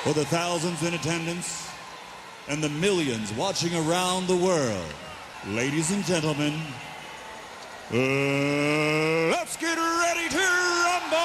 For the thousands in attendance and the millions watching around the world, ladies and gentlemen, let's get ready to rumble!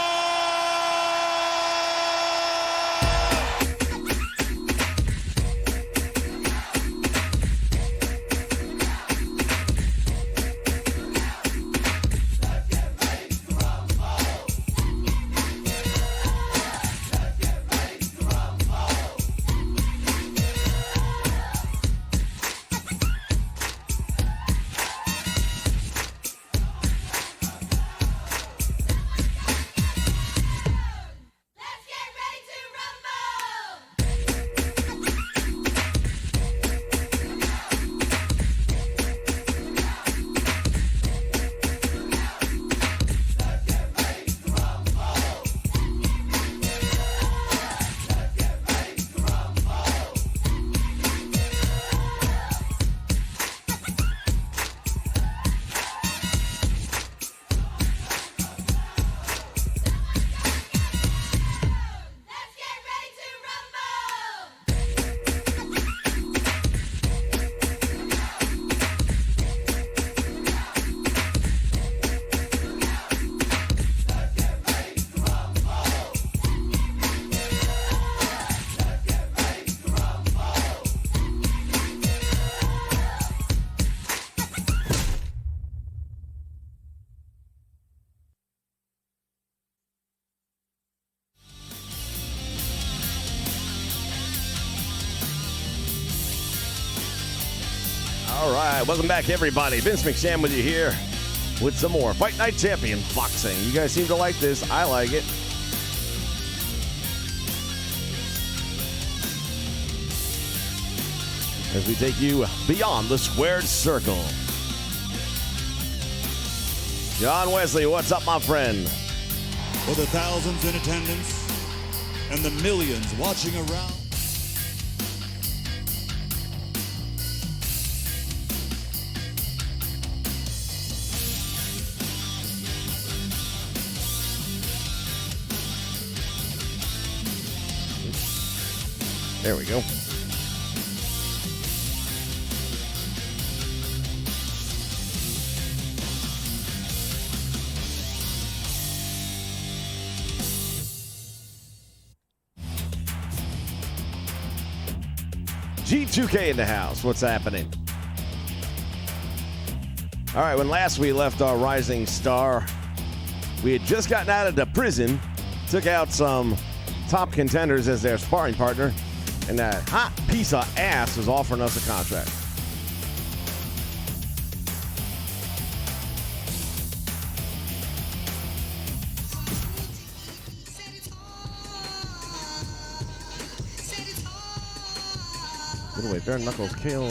All right, welcome back, everybody. Vince McSham with you here with some more Fight Night Champion Boxing. You guys seem to like this. I like it. As we take you beyond the squared circle. John Wesley, what's up, my friend? For the thousands in attendance and the millions watching around. There we go. G2K in the house. What's happening? All right, when last we left our rising star, we had just gotten out of the prison, took out some top contenders as their sparring partner, and that hot piece of ass was offering us a contract. Middleweight, bare knuckles, Kale,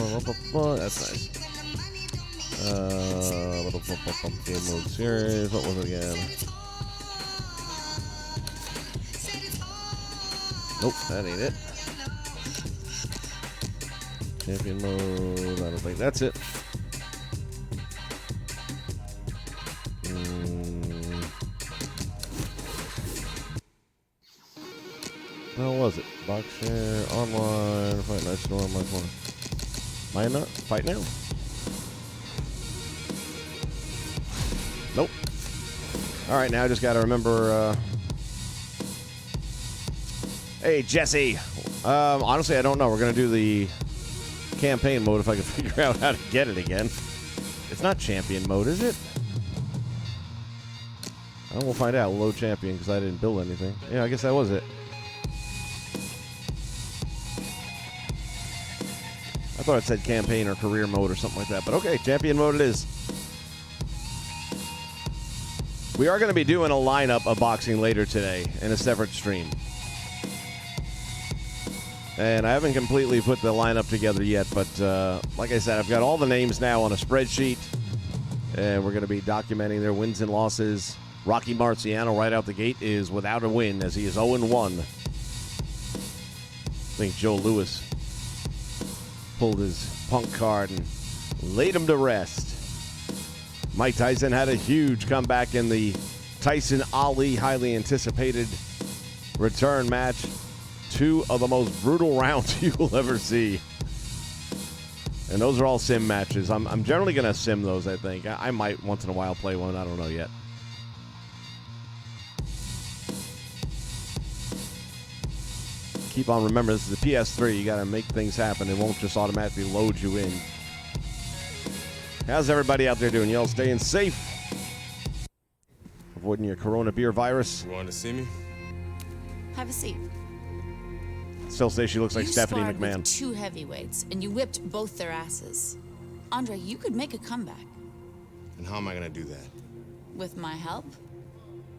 that's nice. Game mode series, what was it again? Nope, that ain't it. Champion mode, I don't think that's it. How was it? Box share, online, Fight Night Store, my phone. Mine not? Fight now? Nope. Alright, now I just gotta remember, Hey, Jesse. Honestly, I don't know. We're gonna do the campaign mode if I can figure out how to get it again. It's not champion mode, is it? We'll find out. Low champion because I didn't build anything. Yeah, I guess that was it. I thought it said campaign or career mode or something like that. But okay, champion mode it is. We are going to be doing a lineup of boxing later today in a separate stream. And I haven't completely put the lineup together yet, but like I said, I've got all the names now on a spreadsheet, and we're going to be documenting their wins and losses. Rocky Marciano right out the gate is without a win as he is 0-1. I think Joe Louis pulled his Punk card and laid him to rest. Mike Tyson had a huge comeback in the Tyson-Ali highly anticipated return match. 2 of the most brutal rounds you will ever see. And those are all sim matches. I'm generally going to sim those, I think. I might once in a while play one. I don't know yet. Keep on remembering, this is the PS3. You got to make things happen. It won't just automatically load you in. How's everybody out there doing? You all staying safe? Avoiding your corona beer virus? You want to see me? Have a seat. Still say she looks like You Stephanie sparred McMahon. with 2 heavyweights, and you whipped both their asses. Andre, you could make a comeback. And how am I going to do that? With my help?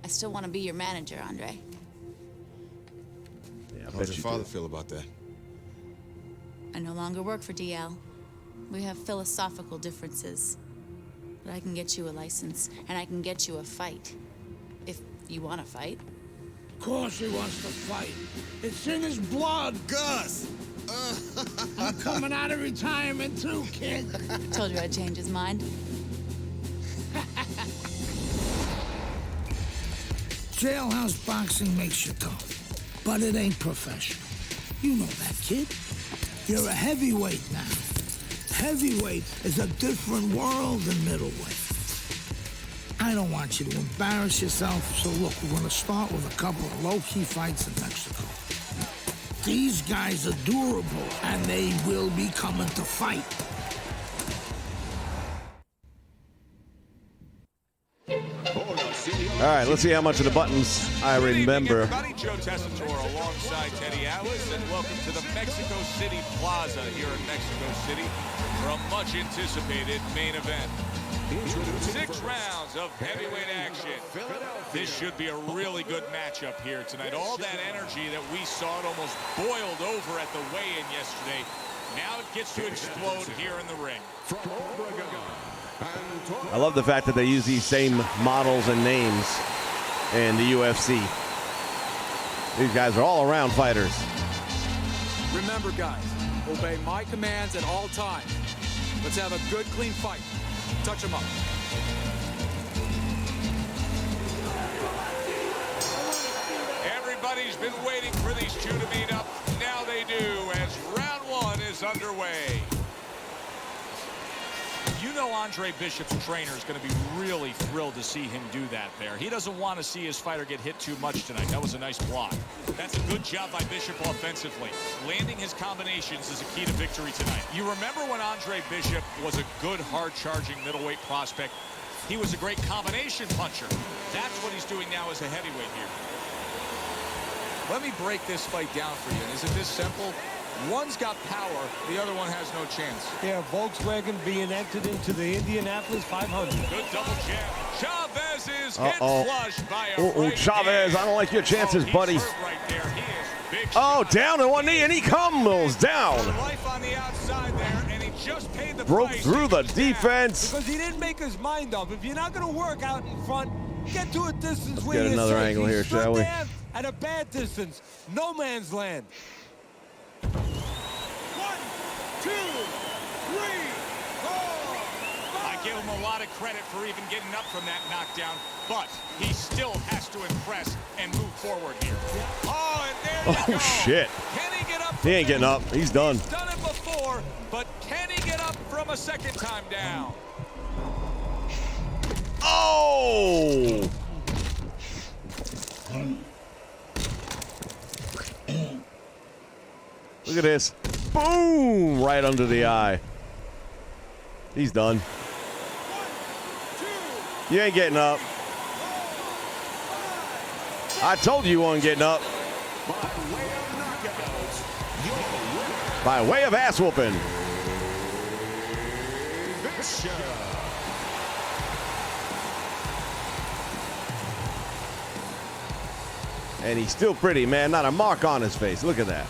I still want to be your manager, Andre. Yeah, I How bet does you your father do. feel about that? I no longer work for DL. We have philosophical differences. But I can get you a license, and I can get you a fight. If you want to fight. Of course he wants to fight. It's in his blood. Gus! I'm coming out of retirement too, kid. Told you I'd change his mind. Jailhouse boxing makes you tough, but it ain't professional. You know that, kid. You're a heavyweight now. Heavyweight is a different world than middleweight. I don't want you to embarrass yourself, so look, we're gonna start with a couple of low-key fights in Mexico. These guys are durable, and they will be coming to fight. All right, let's see how much of the buttons I remember. Everybody, Joe Tessitore alongside Teddy Atlas, and welcome to the Mexico City Plaza here in Mexico City for a much-anticipated main event. 6 rounds of heavyweight action. This should be a really good matchup here tonight. All that energy that we saw, it almost boiled over at the weigh-in yesterday. Now it gets to explode here in the ring. I love the fact that they use these same models and names in the UFC. These guys are all-around fighters. Remember, guys, obey my commands at all times. Let's have a good, clean fight. Touch him up. Everybody's been waiting for these 2 to meet up. Now they do, as round 1 is underway. You know Andre Bishop's trainer is going to be really thrilled to see him do that there. He doesn't want to see his fighter get hit too much tonight. That was a nice block. That's a good job by Bishop offensively. Landing his combinations is a key to victory tonight. You remember when Andre Bishop was a good, hard-charging middleweight prospect? He was a great combination puncher. That's what he's doing now as a heavyweight here. Let me break this fight down for you. And is it this simple? One's got power, the other one has no chance. Yeah, Volkswagen being entered into the Indianapolis 500. Good double jab. Chavez is hit flush by a right Chavez, hand. I don't like your chances, he's buddy. hurt right there. He is big Oh, shot. down on one knee, and he comes down. Life on the outside there, and he just paid the Broke price. through the He was defense. Because he didn't make his mind up. If you're not going to work out in front, get to a distance Let's where get you're another safe. angle He here, stood shall we? there at a bad distance. No man's land. 1, 2, 3, 4. I give him a lot of credit for even getting up from that knockdown, but he still has to impress and move forward here. Oh, and there you go. Shit. Can he get up? He ain't getting up. He's done. He's done it before, but can he get up from a second time down? Oh! Look at this. Boom! Right under the eye. He's done. You ain't getting up. I told you weren't getting up. By way of ass whooping. And he's still pretty, man. Not a mark on his face. Look at that.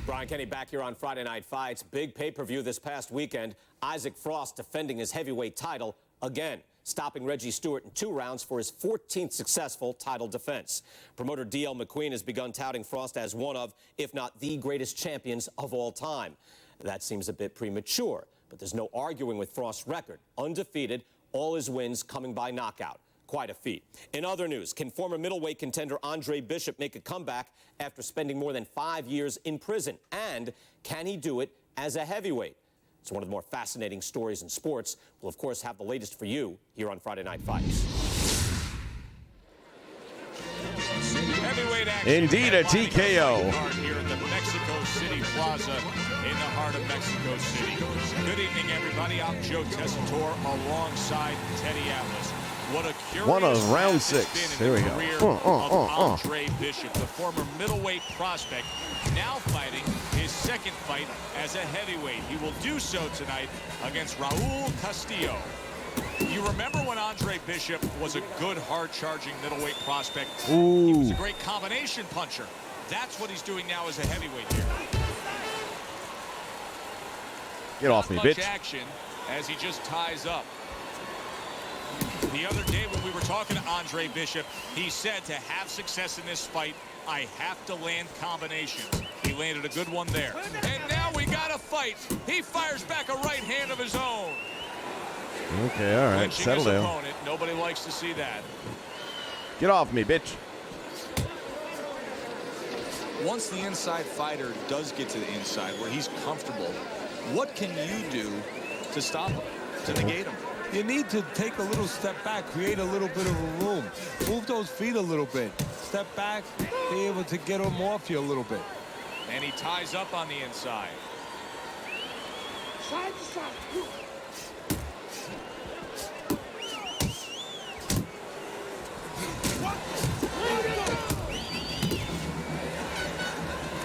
Brian Kenny back here on Friday Night Fights. Big pay-per-view this past weekend. Isaac Frost defending his heavyweight title again. stopping Reggie Stewart in 2 rounds for his 14th successful title defense. Promoter D.L. McQueen has begun touting Frost as one of, if not the greatest champions of all time. That seems a bit premature, but there's no arguing with Frost's record. Undefeated, all his wins coming by knockout. Quite a feat. In other news, can former middleweight contender Andre Bishop make a comeback after spending more than 5 years in prison? And can he do it as a heavyweight? It's one of the more fascinating stories in sports. We'll, of course, have the latest for you here on Friday Night Fights. Heavyweight action. Indeed, a TKO. Here at the Mexico City Plaza in the heart of Mexico City. Good evening, everybody. I'm Joe Tessitore alongside Teddy Atlas. What a curious One of round path it's 6. been in Here we the career go. of Andre Bishop, the former middleweight prospect, now fighting his second fight as a heavyweight. He will do so tonight against Raul Castillo. You remember when Andre Bishop was a good, hard-charging middleweight prospect? Ooh. He was a great combination puncher. That's what he's doing now as a heavyweight here. Get off me, Not much bitch. action as he just ties up. The other day when we were talking to Andre Bishop, he said to have success in this fight, I have to land combinations. He landed a good one there. And now we got a fight. He fires back a right hand of his own. Okay, all right. Clinching Settle his down. opponent. Nobody likes to see that. Get off me, bitch. Once the inside fighter does get to the inside where he's comfortable, what can you do to stop him, to negate him? You need to take a little step back, create a little bit of a room. Move those feet a little bit. Step back, be able to get him off you a little bit. And he ties up on the inside. Side to side.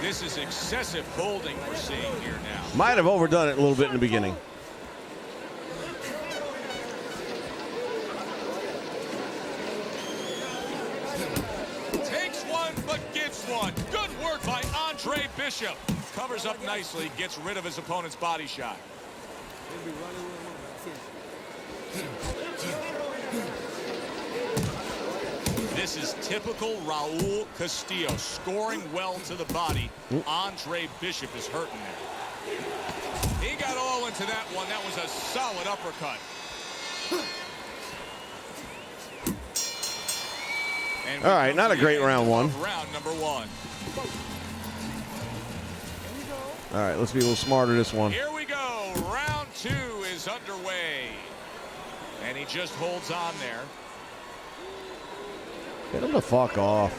This is excessive holding we're seeing here now. Might have overdone it a little bit in the beginning. Takes one, but gets one. Good work by Andre Bishop. Covers up nicely, gets rid of his opponent's body shot. This is typical Raul Castillo, scoring well to the body. Andre Bishop is hurting there. He got all into that one. That was a solid uppercut. And All right, not a great round one. Round number 1. All right, let's be a little smarter this one. Here we go. Round 2 is underway. And he just holds on there. Get him the fuck off.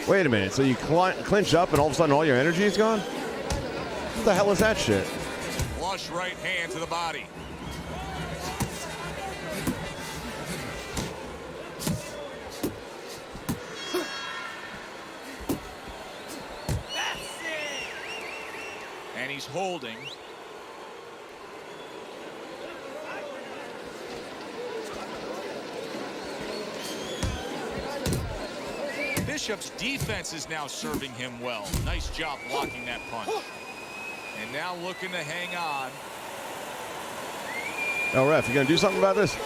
Wait a minute. So you clinch up and all of a sudden all your energy is gone? What the hell is that shit? Flush right hand to the body. And he's holding. Bishop's defense is now serving him well. Nice job blocking that punch. And now looking to hang on. Oh, ref, you gonna do something about this?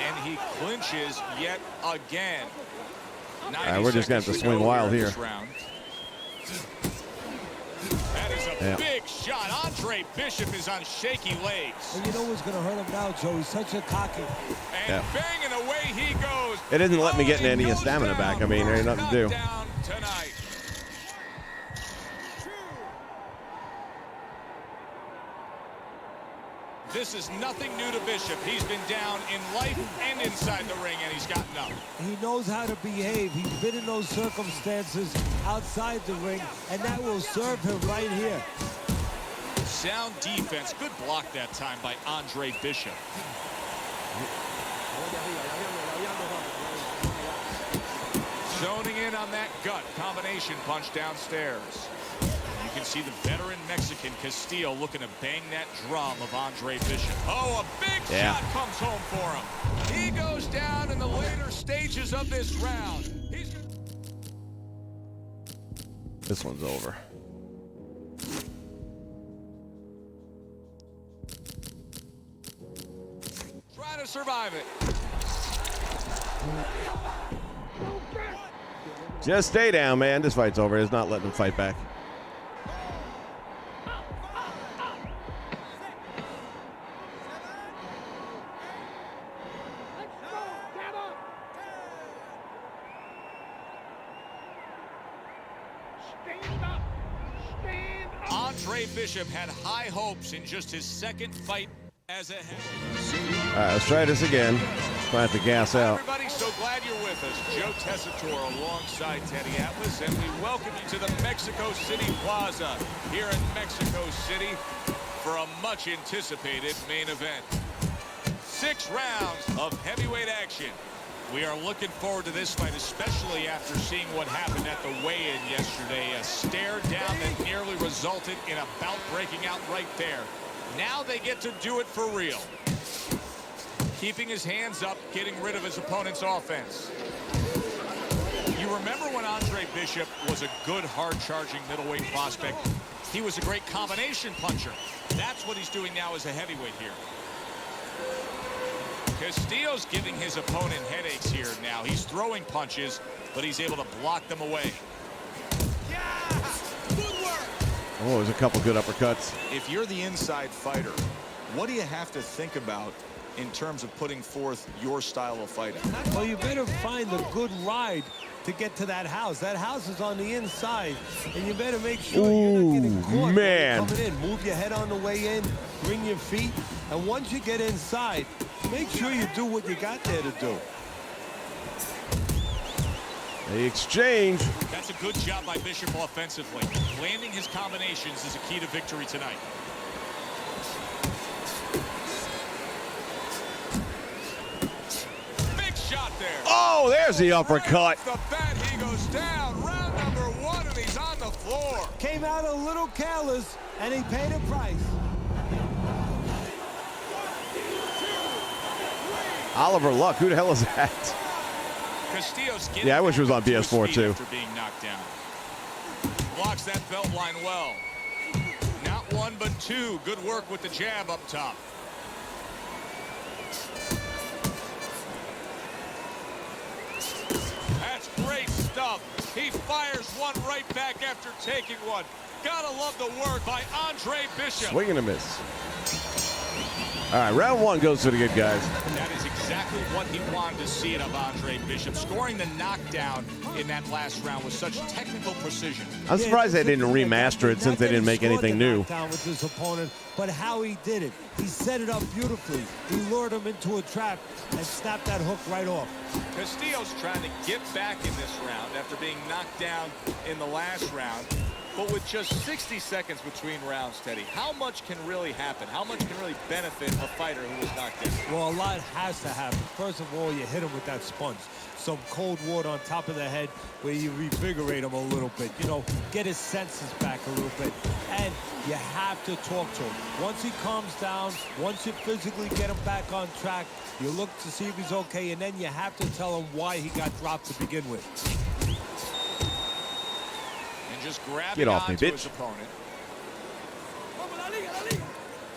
And he clinches yet again. We're just gonna have to swing wild here. That is a Yeah. big shot. Andre Bishop is on shaky legs. And you know what's going to hurt him now, Joe? He's such a cocky. And banging away he goes. It didn't let me get Oh, any he of goes stamina down. back. I mean, there ain't nothing to do. Down tonight. This is nothing new to Bishop. He's been down in life and inside the ring, and he's gotten up. He knows how to behave. He's been in those circumstances outside the ring, and that will serve him right here. Sound defense. Good block that time by Andre Bishop. Zoning in on that gut combination punch downstairs. You can see the veteran Mexican Castillo looking to bang that drum of Andre Bishop. Oh, a big shot comes home for him. He goes down in the later stages of this round. This one's over. to survive it. Just stay down, man. This fight's over. It's not letting him fight back. Andre Bishop had high hopes in just his second fight as a heavyweight. All right, let's try this again. Try not to gas out. Everybody, so glad you're with us. Joe Tessitore alongside Teddy Atlas, and we welcome you to the Mexico City Plaza here in Mexico City for a much anticipated main event. 6 rounds of heavyweight action. We are looking forward to this fight, especially after seeing what happened at the weigh-in yesterday. A stare down that nearly resulted in a bout breaking out right there. Now they get to do it for real. Keeping his hands up, getting rid of his opponent's offense. You remember when Andre Bishop was a good, hard-charging middleweight prospect? He was a great combination puncher. That's what he's doing now as a heavyweight here. Castillo's giving his opponent headaches here now. He's throwing punches, but he's able to block them away. Oh, there's a couple good uppercuts. If you're the inside fighter, what do you have to think about in terms of putting forth your style of fighting? Well, you better find a good ride to get to that house. That house is on the inside, and you better make sure you're not getting caught man. when you're coming in. Move your head on the way in, bring your feet, and once you get inside, make sure you do what you got there to do. They exchange. That's a good job by Bishop offensively. Landing his combinations is a key to victory tonight. Big shot there. Oh, there's the uppercut. Right off the bat, he goes down. Round number 1, and he's on the floor. Came out a little careless, and he paid a price. Oliver Luck, who the hell is that? Castillo's Yeah, I wish it was on PS4 too. After being knocked down. Blocks that belt line well. Not 1, but 2. Good work with the jab up top. That's great stuff. He fires one right back after taking one. Gotta love the work by Andre Bishop. Swing and a miss. All right, round 1 goes to the good guys. That is exactly what he wanted to see out of Andre Bishop. Scoring the knockdown in that last round with such technical precision. I'm surprised they didn't remaster it since they didn't make anything new. Down with his opponent, but how he did it. He set it up beautifully. He lured him into a trap and snapped that hook right off. Castillo's trying to get back in this round after being knocked down in the last round. But with just 60 seconds between rounds, Teddy, how much can really happen? How much can really benefit a fighter who was knocked down? Well, a lot has to happen. First of all, you hit him with that sponge. Some cold water on top of the head where you revigorate him a little bit. You know, get his senses back a little bit. And you have to talk to him. Once he calms down, once you physically get him back on track, you look to see if he's okay, and then you have to tell him why he got dropped to begin with. Just grabbing Get off me, onto bitch. his opponent.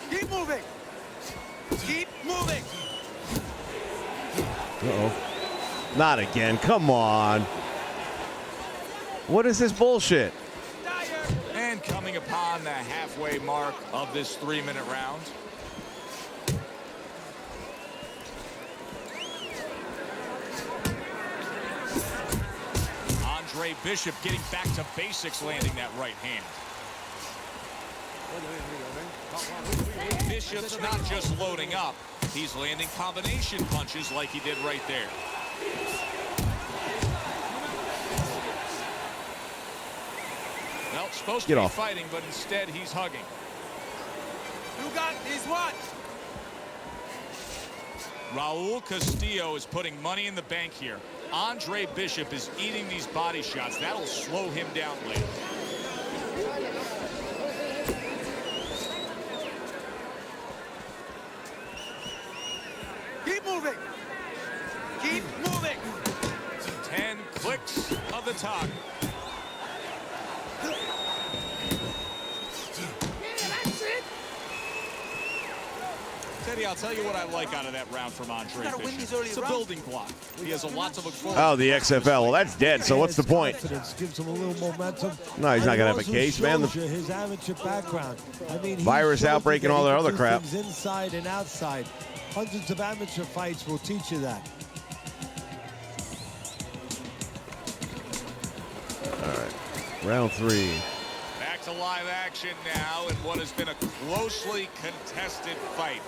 Keep moving. Keep moving. Uh-oh. Not again. Come on. What is this bullshit? And coming upon the halfway mark of this 3-minute round. Andre Bishop getting back to basics, landing that right hand. Bishop's not just loading up, he's landing combination punches like he did right there. Well, supposed to be fighting, but instead he's hugging. You got this one. Raul Castillo is putting money in the bank here. Andre Bishop is eating these body shots. That'll slow him down later. Keep moving. Keep moving. 10 clicks of the tongue. Teddy, I'll tell you what I like out of that round from Andre Bishop. It's a building block. He has a lot to look forward to. Oh, the XFL. Well, that's dead, so what's the point? Gives him a little momentum. No, he's not going to have a Also case, man. shows you his amateur background. I mean, he Virus shows you outbreak and that all he that can other do crap. things inside and outside. Hundreds of amateur fights will teach you that. All right, round 3. Back to live action now in what has been a closely contested fight.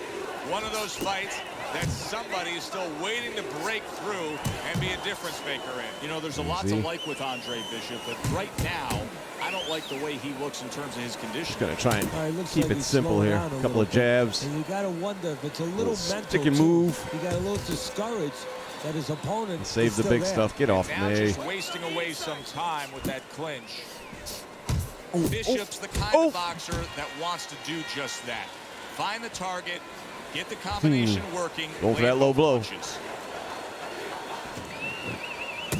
One of those fights that somebody is still waiting to break through and be a difference maker in. You know, there's a lot to like with Andre Bishop, but right now, I don't like the way he looks in terms of his condition. Going to try and keep like it he's simple slowing here. down A couple of bit. jabs. And you got to wonder if it's a little mental. Stick and too. move. He got a little discouraged that his opponent Save is the still big there. stuff. Get off Now me. just wasting away some time with that clinch. Bishop's the kind of boxer that wants to do just that. Find the target, get the combination working. Go for that land low both blow. punches.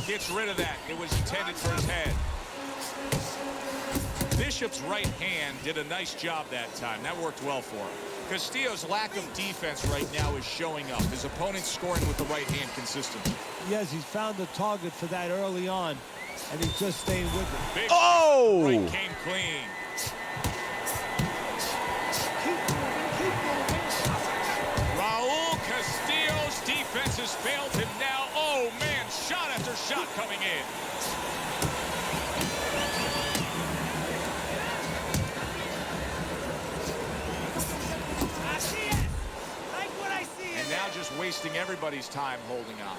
Gets rid of that. It was intended for his head. Bishop's right hand did a nice job that time. That worked well for him. Castillo's lack of defense right now is showing up. His opponent's scoring with the right hand consistently. Yes, he's found the target for that early on, and he's just staying with it. Big Oh! right came clean. Raul Castillo's defense has failed him now. Oh, man, shot after shot coming in. And now just wasting everybody's time holding on.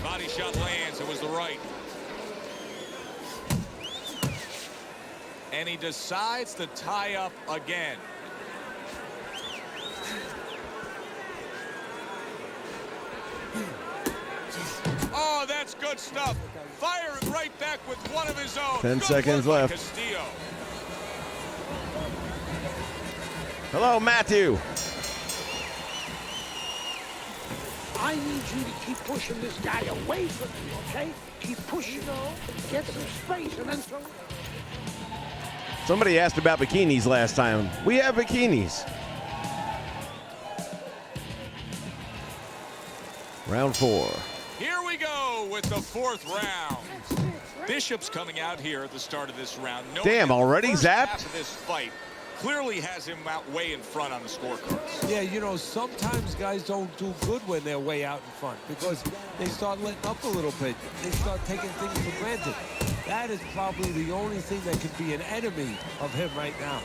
Body shot lands. It was the right. And he decides to tie up again. Oh, that's good stuff. Firing right back with one of his own. 10 Good seconds work by left. Castillo. Hello, Matthew. I need you to keep pushing this guy away from me, okay? Keep pushing him. Get some space and then throw it. Somebody asked about bikinis last time. We have bikinis. Round 4. Here we go with the 4th round. Bishop's coming out here at the start of this round. Damn, already First zapped? half of this fight clearly has him out way in front on the scorecards. Yeah, you know, sometimes guys don't do good when they're way out in front because they start letting up a little bit. They start taking things for granted. That is probably the only thing that could be an enemy of him right now.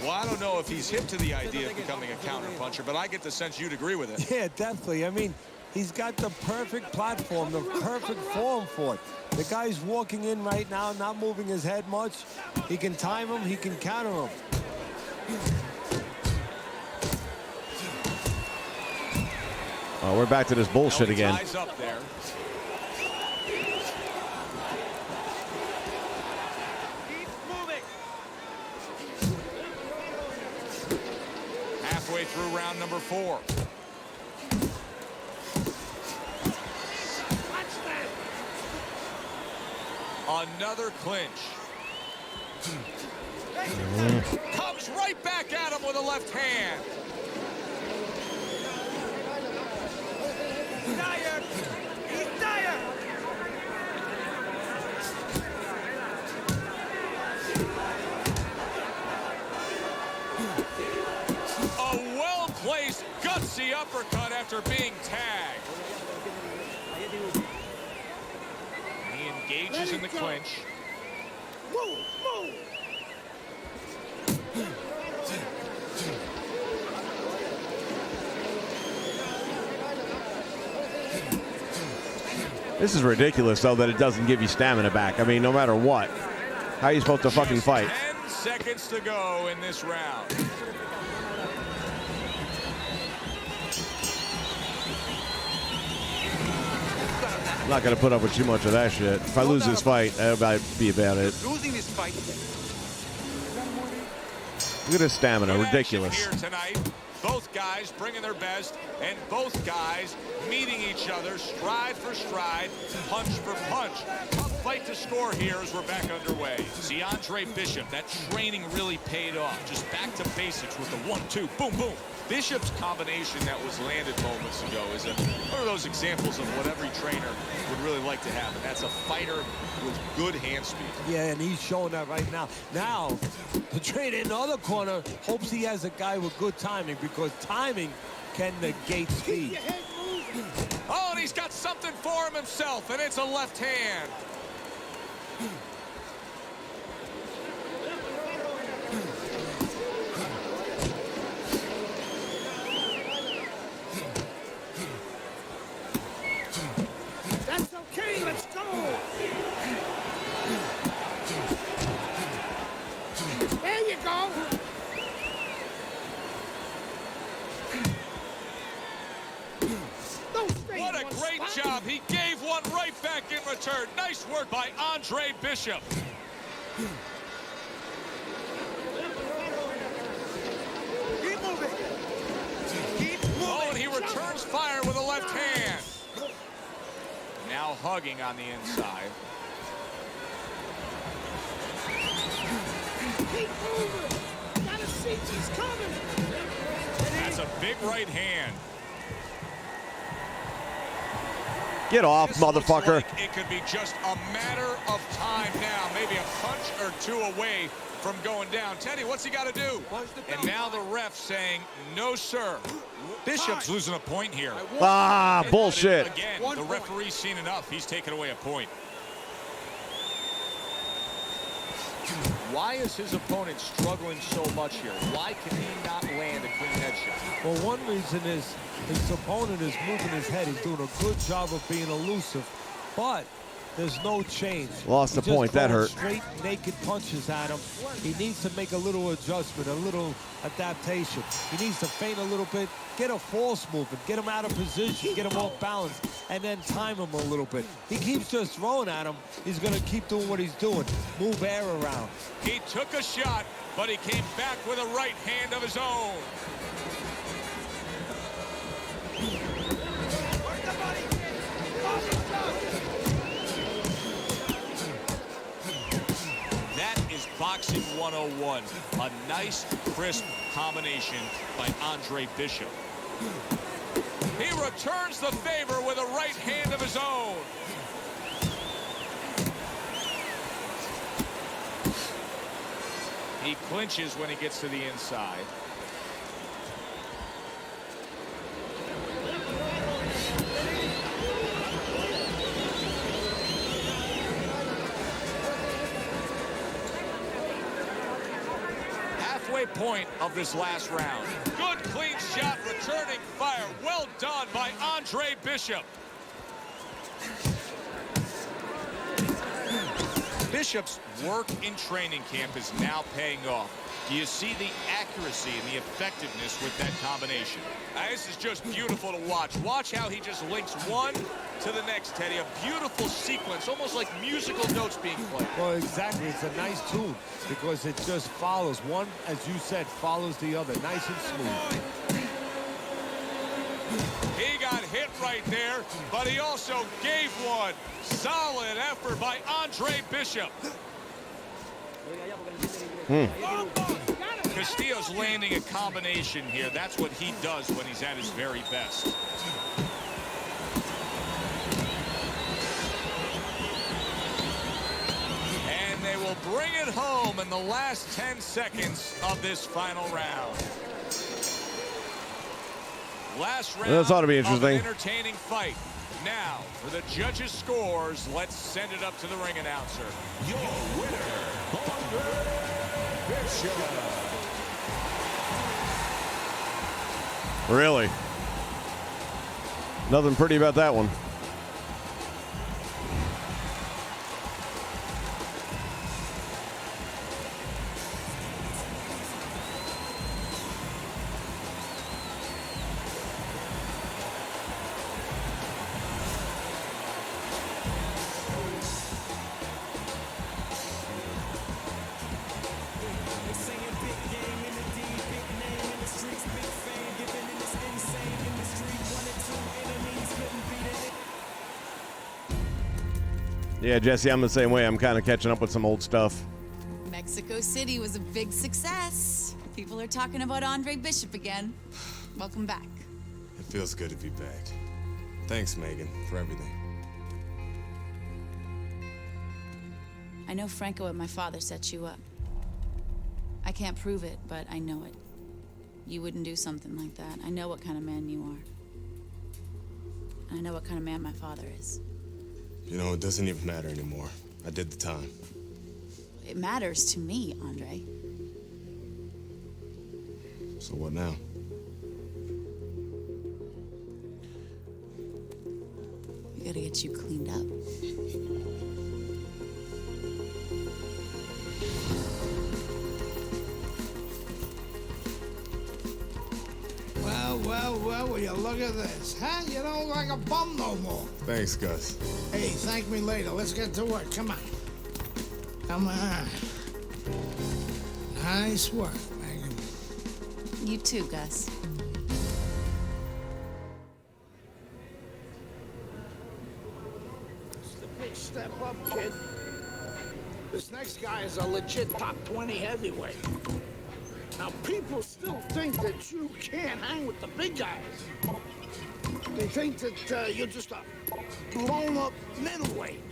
Well, I don't know if he's hip to the idea of becoming a counterpuncher, but I get the sense you'd agree with it. Yeah, definitely. I mean, he's got the perfect platform, the perfect form for it. The guy's walking in right now, not moving his head much. He can time him, he can counter him. Oh, we're back to this bullshit Now he again. ties up there. Halfway through round number 4. Another clinch. Comes right back at him with a left hand. He's tired. He's tired. A well-placed, gutsy uppercut after being tagged. He engages in the clinch. Move, move. This is ridiculous, though, that it doesn't give you stamina back. I mean, no matter what. How are you supposed to fucking fight? 10 seconds to go in this round. I'm not going to put up with too much of that shit. If I lose this fight, that might be about it. Losing this fight. Look at his stamina. Good action Ridiculous. here tonight. Both guys bringing their best, and both guys meeting each other stride for stride, punch for punch. Tough fight to score here as we're back underway. See, Andre Bishop, that training really paid off. Just back to basics with the 1-2, boom, boom. Bishop's combination that was landed moments ago is one of those examples of what every trainer would really like to have, and that's a fighter with good hand speed. Yeah, and he's showing that right now. Now, the trainer in the other corner hopes he has a guy with good timing, because timing can negate speed. Oh, and he's got something for him himself, and it's a left hand. That's okay, let's go! There you go! What a great job. He gave one right back in return. Nice work by Andre Bishop. Keep moving! Keep moving! Oh, and he returns fire with a left hand. Now hugging on the inside. Keep moving! Gotta see he's coming! That's a big right hand. Get off, This looks motherfucker. like it could be just a matter of time now. Maybe a punch or two away from going down. Teddy, what's he got to do? And now the ref saying, no, sir. Bishop's losing a point here. Ah, bullshit. Again, the referee's seen enough. He's taken away a point. Why is his opponent struggling so much here? Why can he not land a clean headshot? Well, one reason is his opponent is moving his head. He's doing a good job of being elusive, but there's no change. Lost the He's just point. That throwing hurt. Straight, naked punches at him. He needs to make a little adjustment, a little adaptation. He needs to feint a little bit, get a false movement, get him out of position, get him off balance, and then time him a little bit. He keeps just throwing at him. He's going to keep doing what he's doing, move air around. He took a shot, but he came back with a right hand of his own. That is Boxing 101. A nice, crisp combination by Andre Bishop. He returns the favor with a right hand of his own. He clinches when he gets to the inside. Halfway point of this last round. Good clean shot, returning fire. Well done by Andre Bishop. Bishop's work in training camp is now paying off. Do you see the accuracy and the effectiveness with that combination? This is just beautiful to watch. Watch how he just links one to the next, Teddy. A beautiful sequence, almost like musical notes being played. Well, exactly. It's a nice tune because it just follows. One, as you said, follows the other. Nice and smooth. He got hit right there, but he also gave one. Solid effort by Andre Bishop. Castillo's landing a combination here. That's what he does when he's at his very best. And they will bring it home in the last 10 seconds of this final round. Last round This ought to be of an interesting. entertaining fight. Now, for the judges' scores, let's send it up to the ring announcer. Your winner, Andre Bishop. Really? Nothing pretty about that one. Yeah, Jesse, I'm the same way. I'm kind of catching up with some old stuff. Mexico City was a big success. People are talking about Andre Bishop again. Welcome back. It feels good to be back. Thanks, Megan, for everything. I know Franco and my father set you up. I can't prove it, but I know it. You wouldn't do something like that. I know what kind of man you are. And I know what kind of man my father is. You know, it doesn't even matter anymore. I did the time. It matters to me, Andre. So what now? We gotta get you cleaned up. Well, will you look at this, huh? You don't look like a bum no more. Thanks, Gus. Hey, thank me later. Let's get to work. Come on. Come on. Nice work, Megan. You too, Gus. It's the big step up, kid. This next guy is a legit top 20 heavyweight. Now, people still think that you can't hang with the big guys. They think that you're just a blown-up middleweight.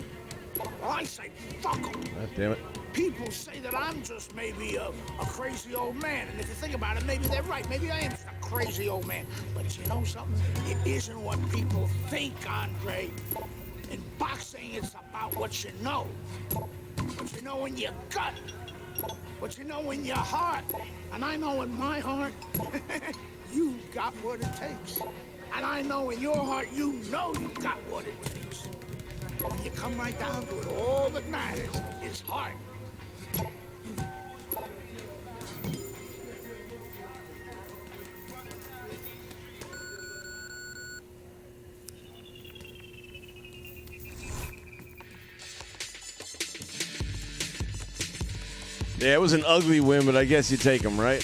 Well, I say, fuck them. God damn it. People say that I'm just maybe a crazy old man. And if you think about it, maybe they're right. Maybe I am just a crazy old man. But you know something? It isn't what people think, Andre. In boxing, it's about what you know. What you know in your gut. What you know in your heart. And I know in my heart, you got what it takes. And I know in your heart, you know you got what it takes. When you come right down to it, all that matters is heart. Yeah, it was an ugly win, but I guess you take him, right?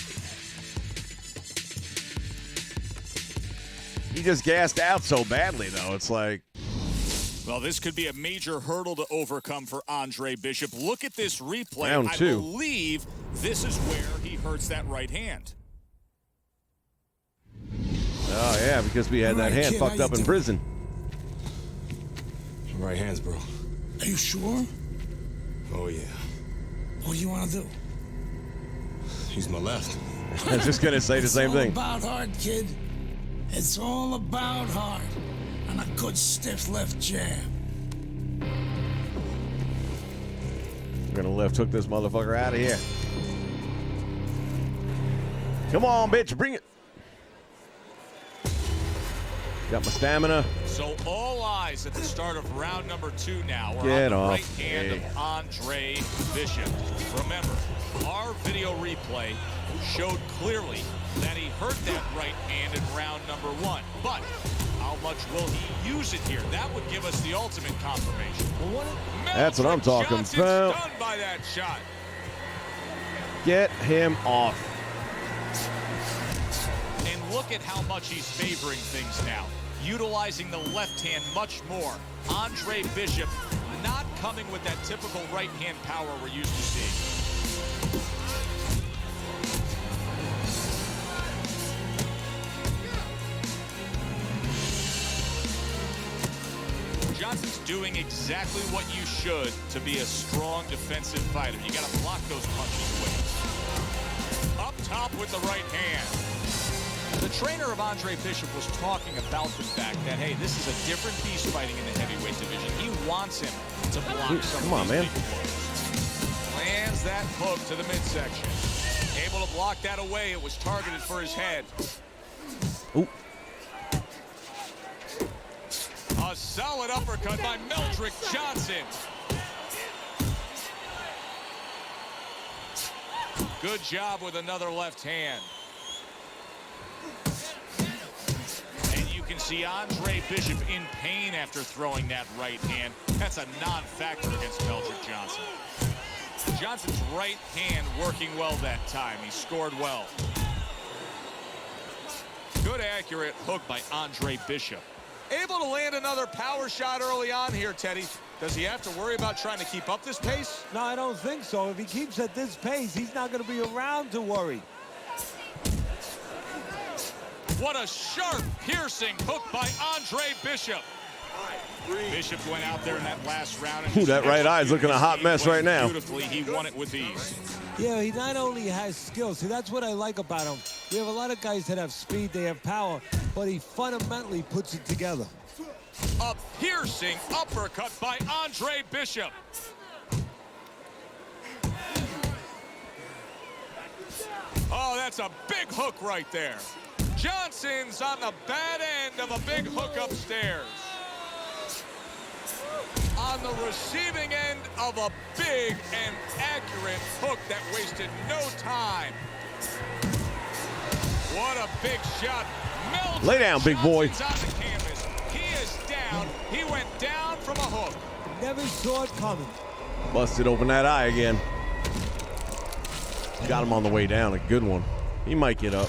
He just gassed out so badly, though. It's like... Well, this could be a major hurdle to overcome for Andre Bishop. Look at this replay. Round two. I believe this is where he hurts that right hand. Oh, yeah, because we had that hand kid, fucked how up you in doing? prison. Right hands, bro. Are you sure? Oh, yeah. What do you want to do? Use my left. I was just going to say the same thing. It's all about heart, kid. It's all about heart. And a good stiff left jab. We're going to left hook this motherfucker out of here. Come on, bitch. Bring it. Got my stamina. So all eyes at the start of round number 2 now. We're Get on the off. right hand of Andre Bishop. Remember, our video replay showed clearly that he hurt that right hand in round number 1. But how much will he use it here? That would give us the ultimate confirmation. That's what I'm talking Johnson's about. Stunned by that shot. Get him off. And look at how much he's favoring things now. Utilizing the left hand much more. Andre Bishop not coming with that typical right hand power we're used to seeing. Johnson's doing exactly what you should to be a strong defensive fighter. You got to block those punches away. Up top with the right hand. The trainer of Andre Bishop was talking about the fact that, hey, this is a different beast fighting in the heavyweight division. He wants him to block some Come on, of man. these big blows. Lands that hook to the midsection. Able to block that away. It was targeted for his head. Ooh. A solid uppercut by Meldrick Johnson. Good job with another left hand. And you can see Andre Bishop in pain after throwing that right hand. That's a non-factor against Meldrick Johnson. Johnson's right hand working well that time. He scored well. Good accurate hook by Andre Bishop. Able to land another power shot early on here, Teddy. Does he have to worry about trying to keep up this pace? No, I don't think so. If he keeps at this pace, he's not going to be around to worry. What a sharp, piercing hook by Andre Bishop. Bishop went out there in that last round. And that right eye's looking a hot mess right now. Beautifully, he won it with ease. Yeah, he not only has skill. See, that's what I like about him. We have a lot of guys that have speed, they have power, but he fundamentally puts it together. A piercing uppercut by Andre Bishop. Oh, that's a big hook right there. Johnson's on the bad end of a big hook upstairs. On the receiving end of a big and accurate hook that wasted no time. What a big shot. Meldrick Lay down, big boy. Johnson's on the canvas. He is down. He went down from a hook. Never saw it coming. Busted open that eye again. Got him on the way down. A good one. He might get up.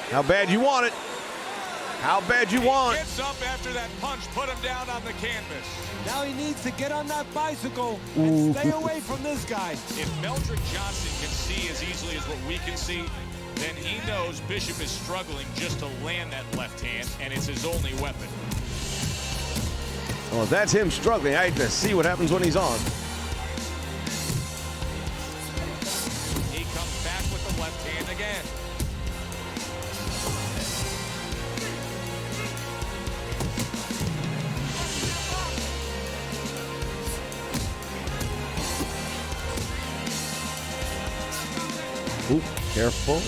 How bad you want it? How bad you want it? Gets up after that punch, put him down on the canvas. Now he needs to get on that bicycle and stay away from this guy. If Meldrick Johnson can see as easily as what we can see, then he knows Bishop is struggling just to land that left hand, and it's his only weapon. Well, if that's him struggling, I hate to see what happens when he's on. He comes back with the left hand again. Oop, careful.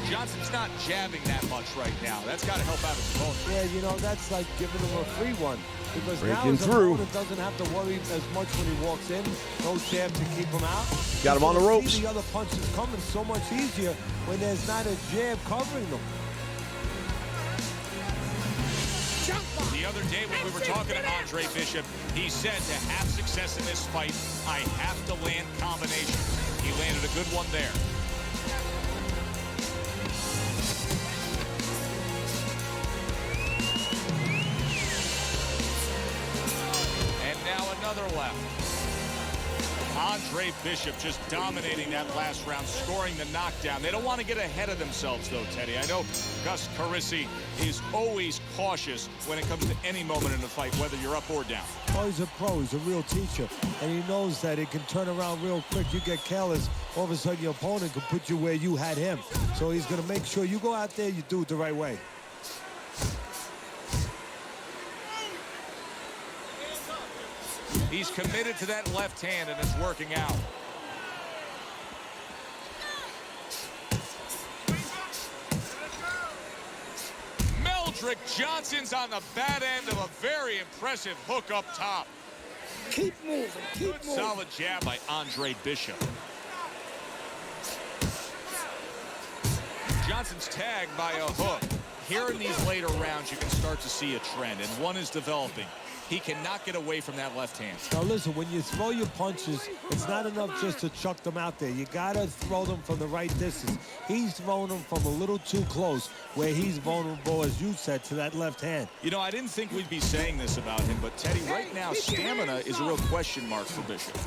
Johnson's not jabbing that much right now. That's got to help out his opponent. Yeah, you know, that's like giving him a free one. Because now Breaking his through. opponent doesn't have to worry as much when he walks in. No jab to keep him out. Got him on the You ropes. see the other punches coming so much easier when there's not a jab covering them. The other day when we were talking to Andre Bishop, he said to have success in this fight, I have to land combinations. He landed a good one there. And now another left. Andre Bishop just dominating that last round, scoring the knockdown. They don't want to get ahead of themselves, though, Teddy. I know Gus Carisi is always cautious when it comes to any moment in the fight, whether you're up or down. Oh, he's a pro. He's a real teacher. And he knows that it can turn around real quick. You get careless, all of a sudden your opponent can put you where you had him. So he's going to make sure you go out there, you do it the right way. He's committed to that left hand, and it's working out. Meldrick Johnson's on the bad end of a very impressive hook up top. Keep moving, keep Good moving. solid jab by Andre Bishop. Johnson's tagged by a hook. Here in these later rounds, you can start to see a trend, and one is developing. He cannot get away from that left hand. Now listen, when you throw your punches, it's not enough just to chuck them out there. You gotta throw them from the right distance. He's throwing them from a little too close, where he's vulnerable, as you said, to that left hand. You know, I didn't think we'd be saying this about him, but Teddy, right now, stamina is a real question mark for Bishop.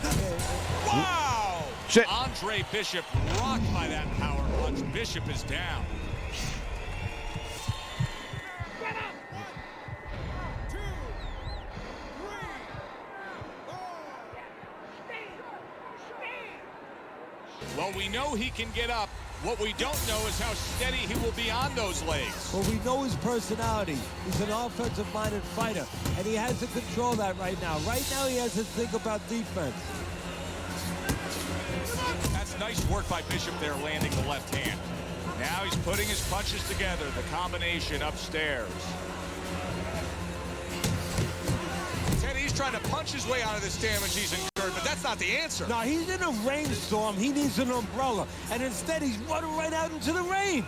Wow! Shit. Andre Bishop rocked by that power punch. Bishop is down. Well, we know he can get up. What we don't know is how steady he will be on those legs. Well, we know his personality. He's an offensive-minded fighter, and he has to control that right now. Right now, he has to think about defense. That's nice work by Bishop there, landing the left hand. Now he's putting his punches together, the combination upstairs. Teddy, he's trying to punch his way out of this damage he's incurred, but that's not the answer. Now, he's in a rainstorm. He needs an umbrella, and instead he's running right out into the rain.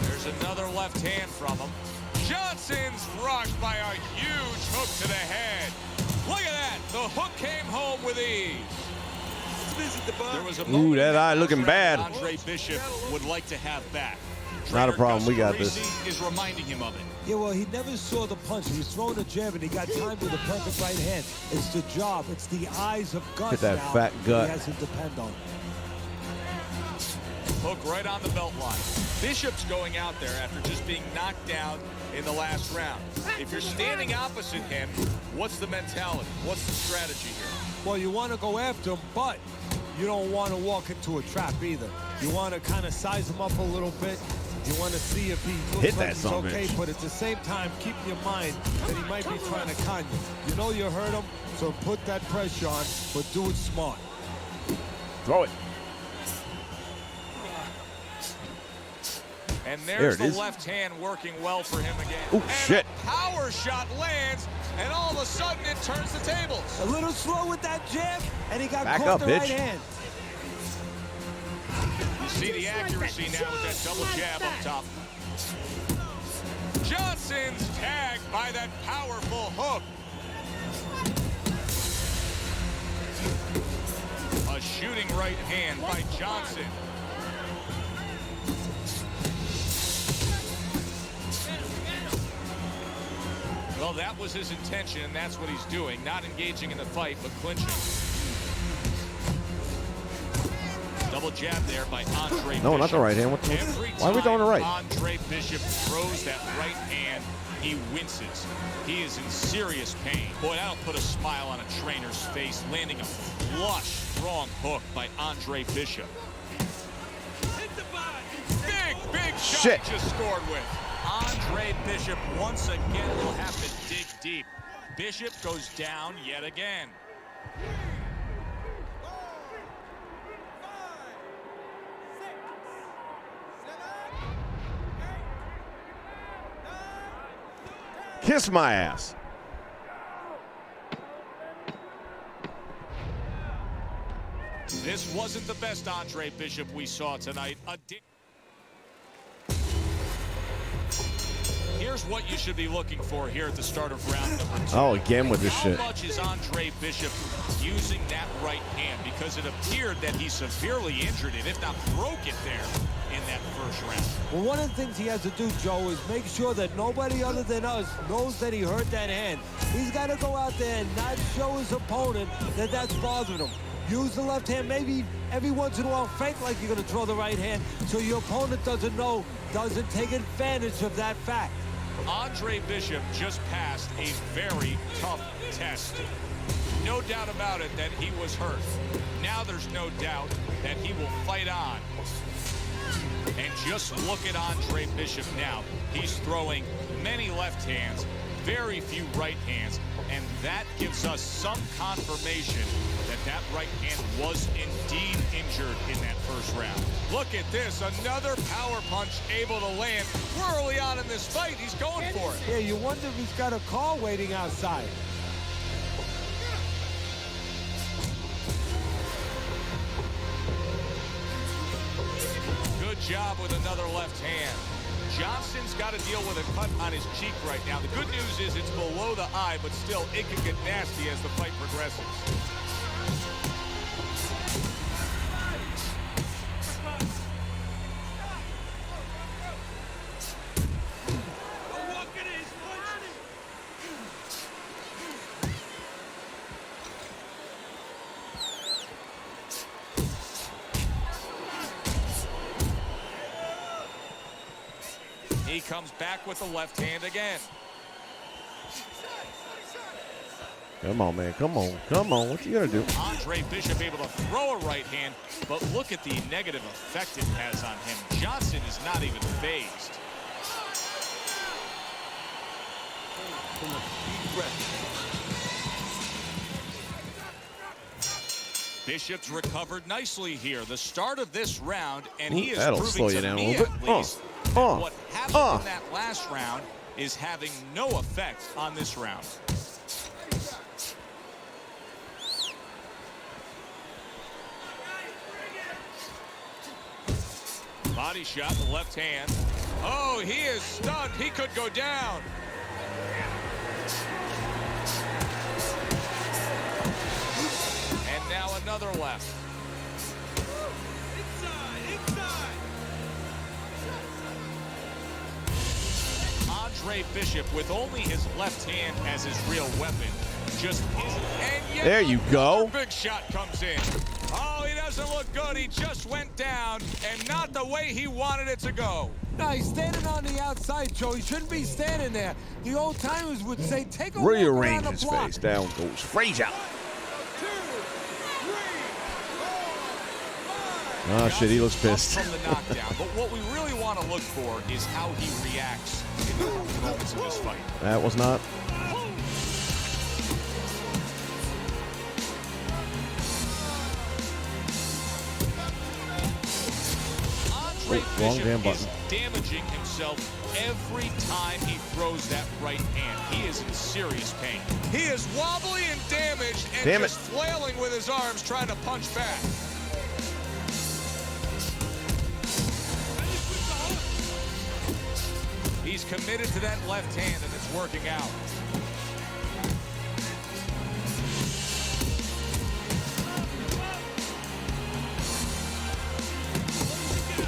There's another left hand from him. Johnson's rocked by a huge hook to the head. Look at that. The hook came home with ease. There was a Ooh, moment that in eye looking last bad. round Andre Bishop would like to have back. Not a problem. We got Trainer this. Gus Parisi is reminding him of it. Yeah, well, he never saw the punch. He was throwing a jab, and he got timed with a perfect right hand. It's the job. It's the eyes of Gus Look at that now fat gut. he has to depend on. Hook right on the belt line. Bishop's going out there after just being knocked down in the last round. If you're standing opposite him, what's the mentality? What's the strategy here? Well, you want to go after him, but you don't want to walk into a trap either. You want to kind of size him up a little bit. You want to see if he looks Hit like that he's son of a okay, bitch. but at the same time, keep in your mind that he might be trying to con you. You know you hurt him, so put that pressure on, but do it smart. Throw it. And There there's it the is. left hand working well for him again. Oh, and shit. A power shot lands, and all of a sudden it turns the tables. A little slow with that jab, and he got Back caught up, the bitch. right hand. You see the accuracy now with that double jab up top. Johnson's tagged by that powerful hook. A shooting right hand by Johnson. Well, that was his intention, and that's what he's doing. Not engaging in the fight, but clinching. Double jab there by Andre Bishop. No, not the right hand. What the- Every why are we throwing the right? Andre Bishop throws that right hand, he winces. He is in serious pain. Boy, that'll put a smile on a trainer's face, landing a flush, strong hook by Andre Bishop. Big shot Shit. just scored with. Andre Bishop once again will have to dig deep. Bishop goes down yet again. Kiss my ass. This wasn't the best Andre Bishop we saw tonight. Here's what you should be looking for here at the start of round number 2. Oh, again with this shit. How much is Andre Bishop using that right hand? Because it appeared that he severely injured it, if not broke it there in that first round. Well, one of the things he has to do, Joe, is make sure that nobody other than us knows that he hurt that hand. He's got to go out there and not show his opponent that that's bothering him. Use the left hand, maybe every once in a while fake like you're going to throw the right hand so your opponent doesn't know, doesn't take advantage of that fact. Andre Bishop just passed a very tough test. No doubt about it that he was hurt. Now there's no doubt that he will fight on. And just look at Andre Bishop now. He's throwing many left hands, very few right hands, and that gives us some confirmation that that right hand was indeed injured in that first round. Look at this, another power punch able to land. We're early on in this fight, he's going for it. Yeah, you wonder if he's got a car waiting outside. Good job with another left hand. Johnson's got to deal with a cut on his cheek right now. The good news is it's below the eye, but still, it can get nasty as the fight progresses. He comes back with the left hand again. Come on, man. Come on. Come on. What you gonna do? Andre Bishop able to throw a right hand, but look at the negative effect it has on him. Johnson is not even phased. Bishop's recovered nicely here. The start of this round, and he is That'll proving slow you to down a me little at bit. least that what happened in that last round is having no effect on this round. Body shot, the left hand. Oh, he is stunned. He could go down. And now another left. Andre Bishop, with only his left hand as his real weapon, just isn't. And yet There you go. another big shot comes in. Oh, he doesn't look good. He just went down, and not the way he wanted it to go. No, he's standing on the outside, Joe. He shouldn't be standing there. The old timers would say, take a walk Rearrange around the his block. face. Down goes Frazier. Oh, shit, he looks pissed. Up from the knockdown, but what we really want to look for is how he reacts in the moments of this fight. That was not. Andre wrong damn Bishop button. is damaging himself every time he throws that right hand. He is in serious pain. He is wobbly and damaged and Damn it. just flailing with his arms trying to punch back. He's committed to that left hand, and it's working out.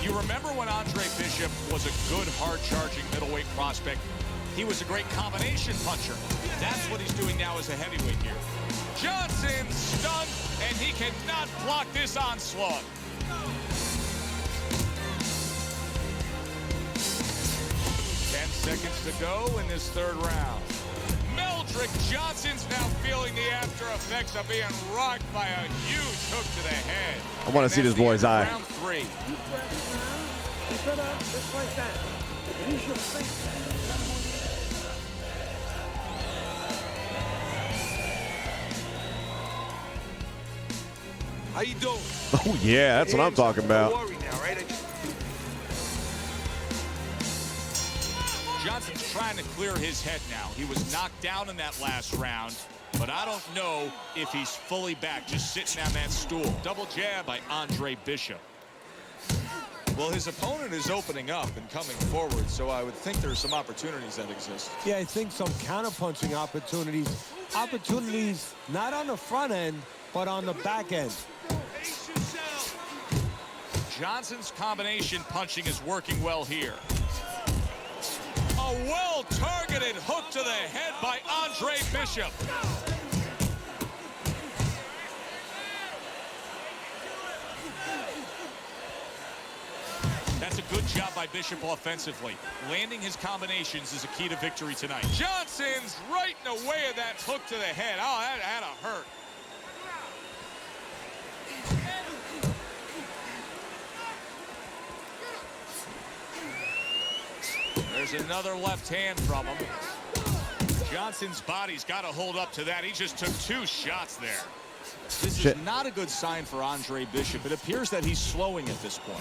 You remember when Andre Bishop was a good, hard-charging middleweight prospect? He was a great combination puncher. That's what he's doing now as a heavyweight here. Johnson stunned, and he cannot block this onslaught. 10 seconds to go in this third round. Meldrick Johnson's now feeling the after effects of being rocked by a huge hook to the head. I want to see this boy's eye. Round 3. How you doing? Oh, yeah, that's what I'm talking about. Don't worry now, right? Johnson's trying to clear his head now. He was knocked down in that last round, but I don't know if he's fully back, just sitting on that stool. Double jab by Andre Bishop. Well, his opponent is opening up and coming forward, so I would think there's some opportunities that exist. Yeah, I think some counterpunching opportunities. Opportunities not on the front end, but on the back end. Johnson's combination punching is working well here. A well-targeted hook to the head by Andre Bishop. That's a good job by Bishop offensively. Landing his combinations is a key to victory tonight. Johnson's right in the way of that hook to the head. Oh, that had to hurt. There's another left hand from him. Johnson's body's got to hold up to that. He just took 2 shots there. This is not a good sign for Andre Bishop. It appears that he's slowing at this point.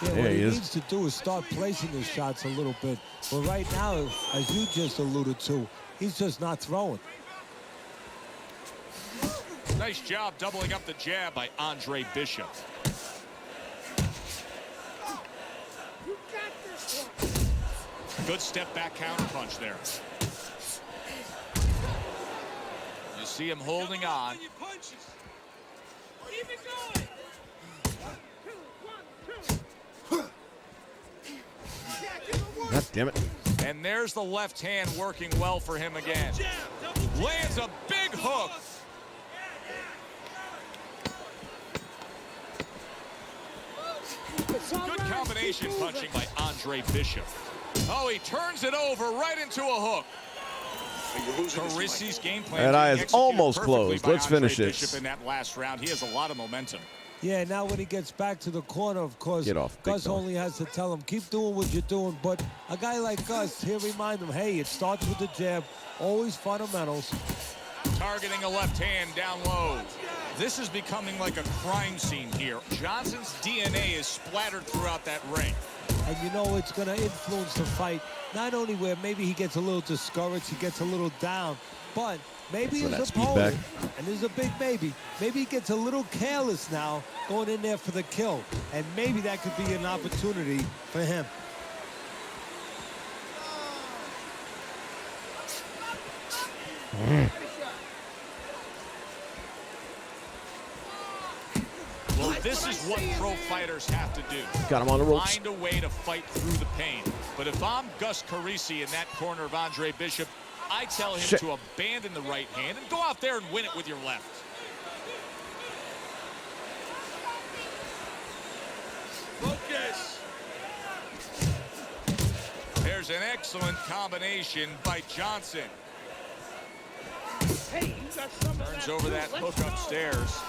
Yeah, what he needs to do is start placing his shots a little bit. But right now, as you just alluded to, he's just not throwing. Nice job doubling up the jab by Andre Bishop. Good step back counter punch there. You see him holding on. God damn it. And there's the left hand working well for him again. Lands a big hook. Good combination punching by Andre Bishop. Oh, he turns it over right into a hook. Carisi's game plan. That eye is almost closed. Let's finish Bishop this. in that last round. He has a lot of momentum. Yeah, now when he gets back to the corner, of course, Get off, big Gus dog. only has to tell him, keep doing what you're doing. But a guy like Gus, he'll remind him, hey, it starts with the jab, always fundamentals. Targeting a left hand down low. This is becoming like a crime scene here. Johnson's DNA is splattered throughout that ring. And you know it's going to influence the fight, not only where maybe he gets a little discouraged, he gets a little down, but maybe So his that speed opponent, back. and there's a big maybe he gets a little careless now going in there for the kill. And maybe that could be an opportunity for him. Well, this is what pro fighters have to do. Got him on the ropes. Find a way to fight through the pain. But if I'm Gus Carisi in that corner of Andre Bishop, I tell him to abandon the right hand and go out there and win it with your left. Focus. There's an excellent combination by Johnson. Turns over that hook upstairs.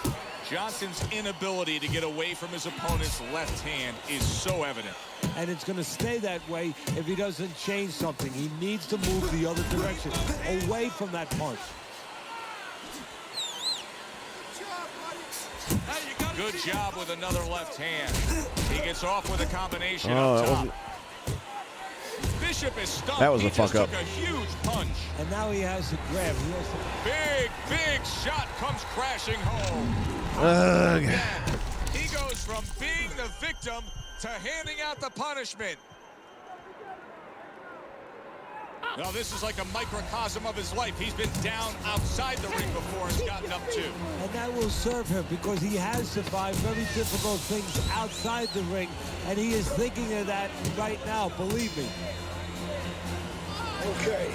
Johnson's inability to get away from his opponent's left hand is so evident. And it's going to stay that way if he doesn't change something. He needs to move the other direction, away from that punch. Good job with another left hand. He gets off with a combination up top. Bishop is stunned. That was a fuck up. Took a huge punch. And now he has to grab. He has to... Big shot comes crashing home. He goes from being the victim to handing out the punishment. Now this is like a microcosm of his life. He's been down outside the ring before and gotten up too. And that will serve him because he has survived very difficult things outside the ring, and he is thinking of that right now, believe me. Okay.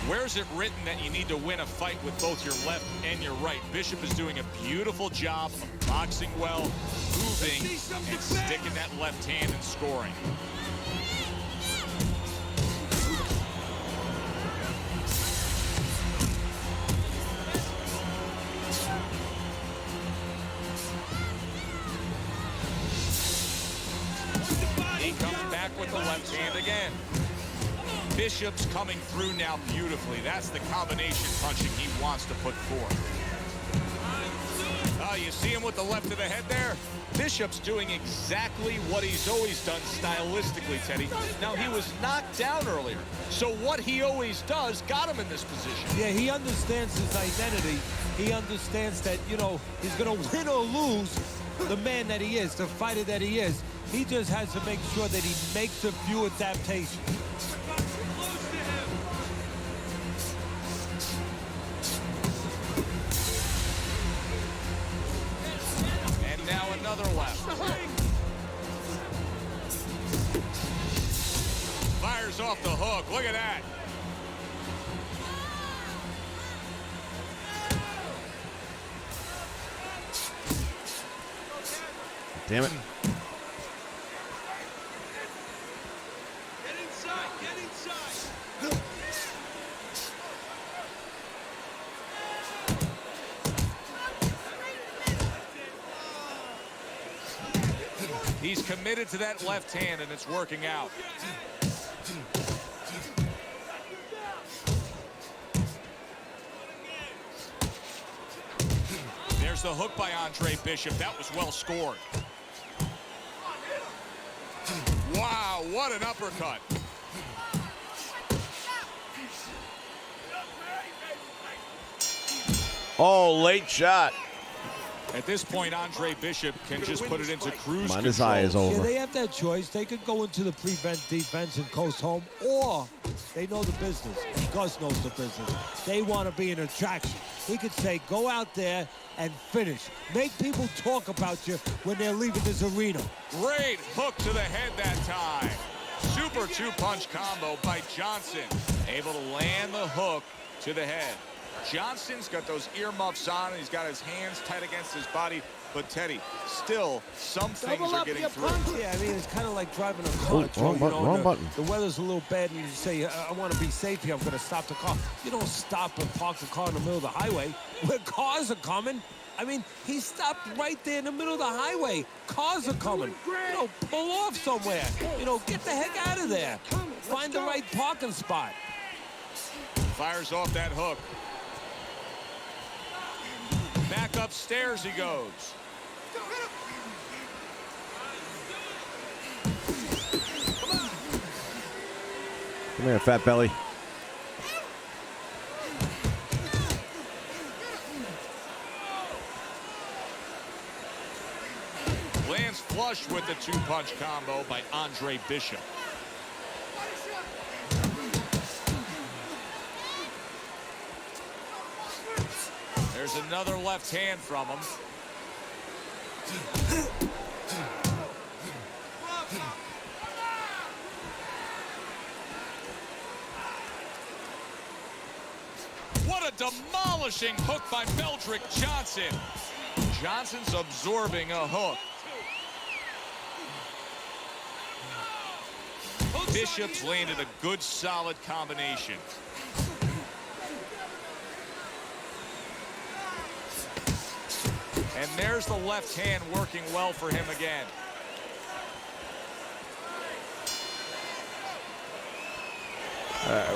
Where's it written that you need to win a fight with both your left and your right? Bishop is doing a beautiful job of boxing well, moving, and sticking that left hand and scoring. He comes back with the left hand again. Bishop's coming through now beautifully. That's the combination punching he wants to put forth. You see him with the left of the head there? Bishop's doing exactly what he's always done stylistically, Teddy. Now, he was knocked down earlier, so what he always does got him in this position. Yeah, he understands his identity. He understands that, you know, he's going to win or lose the man that he is, the fighter that he is. He just has to make sure that he makes a few adaptations. Now another left. Fires off the hook. Look at that. Damn it. Get inside. Get inside. He's committed to that left hand, and it's working out. There's the hook by Andre Bishop. That was well scored. Wow, what an uppercut. Oh, late shot. At this point, Andre Bishop can just put it into cruise control. His eye is over. Yeah, they have that choice. They could go into the prevent defense and coast home, or they know the business. Gus knows the business. They want to be an attraction. He could say, go out there and finish. Make people talk about you when they're leaving this arena. Great hook to the head that time. Super two-punch combo by Johnson. Able to land the hook to the head. Johnson's got those earmuffs on, and he's got his hands tight against his body. But, Teddy, still, some things are getting through. Yeah, I mean, it's kind of like driving a car. Wrong button. The weather's a little bad, and you say, I want to be safe here. I'm going to stop the car. You don't stop and park the car in the middle of the highway where cars are coming. I mean, he stopped right there in the middle of the highway. Cars are coming. You know, pull off somewhere. You know, get the heck out of there. Find the right parking spot. Fires off that hook. Back upstairs he goes. Come here, fat belly. Lands flush with the two-punch combo by Andre Bishop. There's another left hand from him. What a demolishing hook by Meldrick Johnson. Johnson's absorbing a hook. Bishop's landed a good, solid combination. And there's the left hand working well for him again.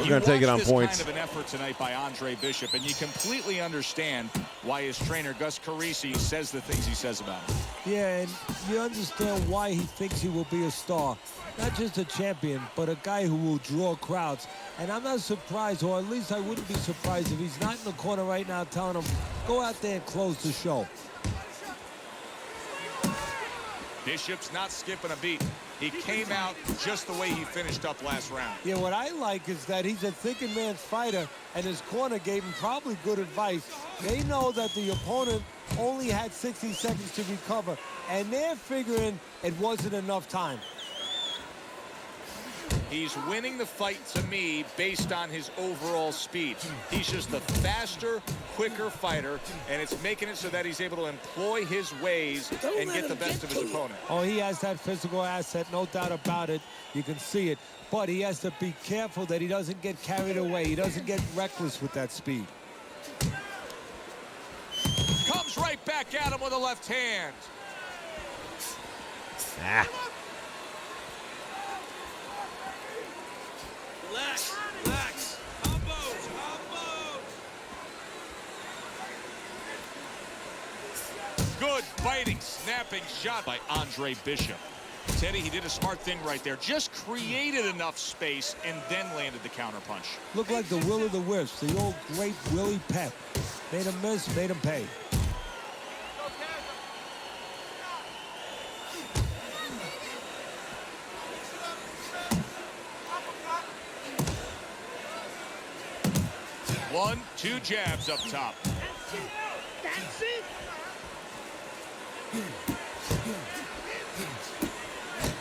We're going to take it on points. Kind of an effort tonight by Andre Bishop, and you completely understand why his trainer Gus Carisi says the things he says about him. Yeah, and you understand why he thinks he will be a star. Not just a champion, but a guy who will draw crowds. And I'm not surprised, or at least I wouldn't be surprised if he's not in the corner right now telling him, go out there and close the show. Bishop's not skipping a beat. He came out just the way he finished up last round. Yeah, what I like is that he's a thinking man's fighter, and his corner gave him probably good advice. They know that the opponent only had 60 seconds to recover, and they're figuring it wasn't enough time. He's winning the fight, to me, based on his overall speed. He's just the faster, quicker fighter, and it's making it so that he's able to employ his ways and get the best of his opponent. Oh, he has that physical asset, no doubt about it. You can see it. But he has to be careful that he doesn't get carried away. He doesn't get reckless with that speed. Comes right back at him with a left hand. Ah. Relax, relax. Combos, combos. Good fighting, snapping shot by Andre Bishop. Teddy, he did a smart thing right there. Just created enough space and then landed the counterpunch. Looked like the Will of the Wisps, the old great Willie Pep. Made him miss, made him pay. One, two jabs up top. That's it.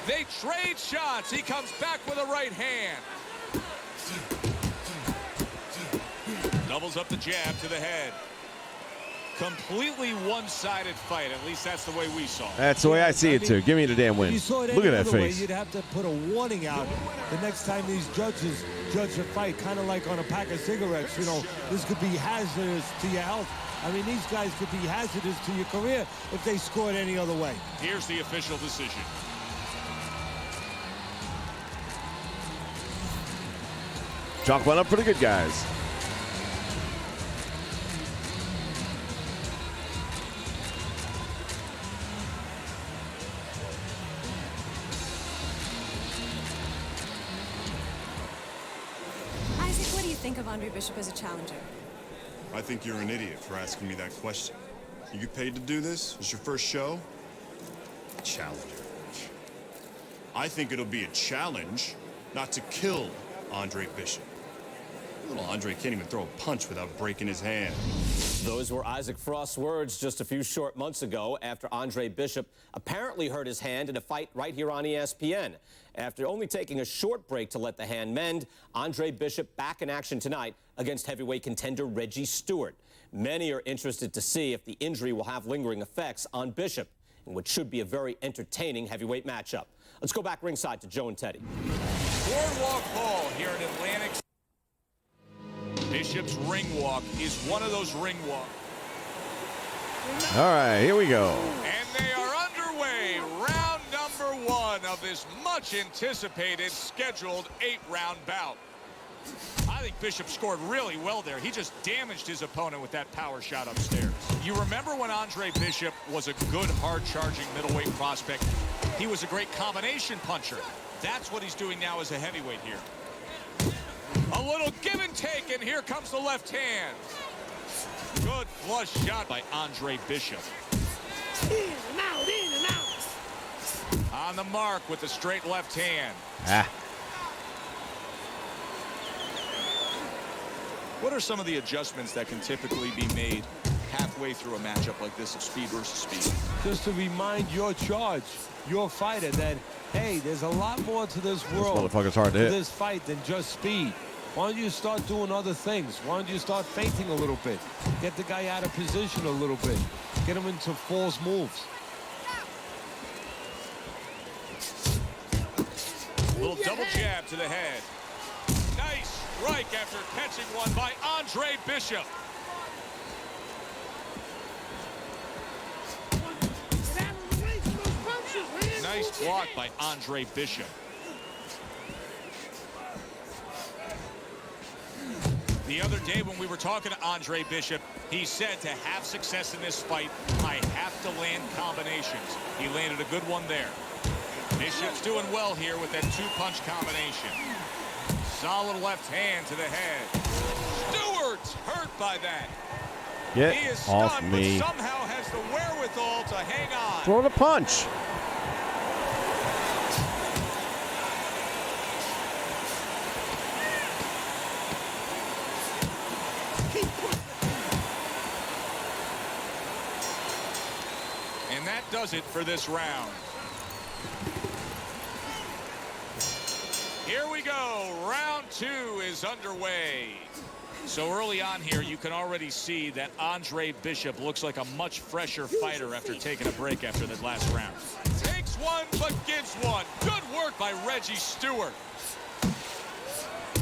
They trade shots. He comes back with a right hand. Doubles up the jab to the head. Completely one-sided fight. At least that's the way we saw it. That's the way I see it, too. Give me the damn win. Look at that face. You'd have to put a warning out the next time these judges judge a fight, kind of like on a pack of cigarettes. You know, this could be hazardous to your health. I mean, these guys could be hazardous to your career if they scored any other way. Here's the official decision. Chalk went up for the good guys. Isaac, what do you think of Andre Bishop as a challenger? I think you're an idiot for asking me that question. You get paid to do this? It's your first show? Challenger. I think it'll be a challenge not to kill Andre Bishop. Little Andre can't even throw a punch without breaking his hand. Those were Isaac Frost's words just a few short months ago after Andre Bishop apparently hurt his hand in a fight right here on ESPN. After only taking a short break to let the hand mend, Andre Bishop back in action tonight against heavyweight contender Reggie Stewart. Many are interested to see if the injury will have lingering effects on Bishop in what should be a very entertaining heavyweight matchup. Let's go back ringside to Joe and Teddy. Boardwalk Hall here in Atlantic. Bishop's ring walk is one of those ring walks. All right, here we go. And they are underway. Round number one of this much anticipated scheduled 8-round bout. I think Bishop scored really well there. He just damaged his opponent with that power shot upstairs. You remember when Andre Bishop was a good, hard-charging middleweight prospect? He was a great combination puncher. That's what he's doing now as a heavyweight here. A little give and take, and here comes the left hand. Good flush shot by Andre Bishop. In and out, in and out. On the mark with the straight left hand. What are some of the adjustments that can typically be made halfway through a matchup like this of speed versus speed. Just to remind your charge, your fighter, that, hey, there's a lot more to this world, motherfucker's hard to hit. this fight than just speed. Why don't you start doing other things? Why don't you start feinting a little bit? Get the guy out of position a little bit. Get him into false moves. Little double jab to the head. Nice strike after catching one by Andre Bishop. Nice block by Andre Bishop. The other day when we were talking to Andre Bishop, he said to have success in this fight, I have to land combinations. He landed a good one there. Bishop's doing well here with that two-punch combination. Solid left hand to the head. Stewart's hurt by that. Get he is off stunned, me. but somehow has the wherewithal to hang on. Throw the punch. And that does it for this round. Here we go. Round 2 is underway. So early on here, you can already see that Andre Bishop looks like a much fresher fighter after taking a break after that last round. Takes one, but gives one. Good work by Reggie Stewart.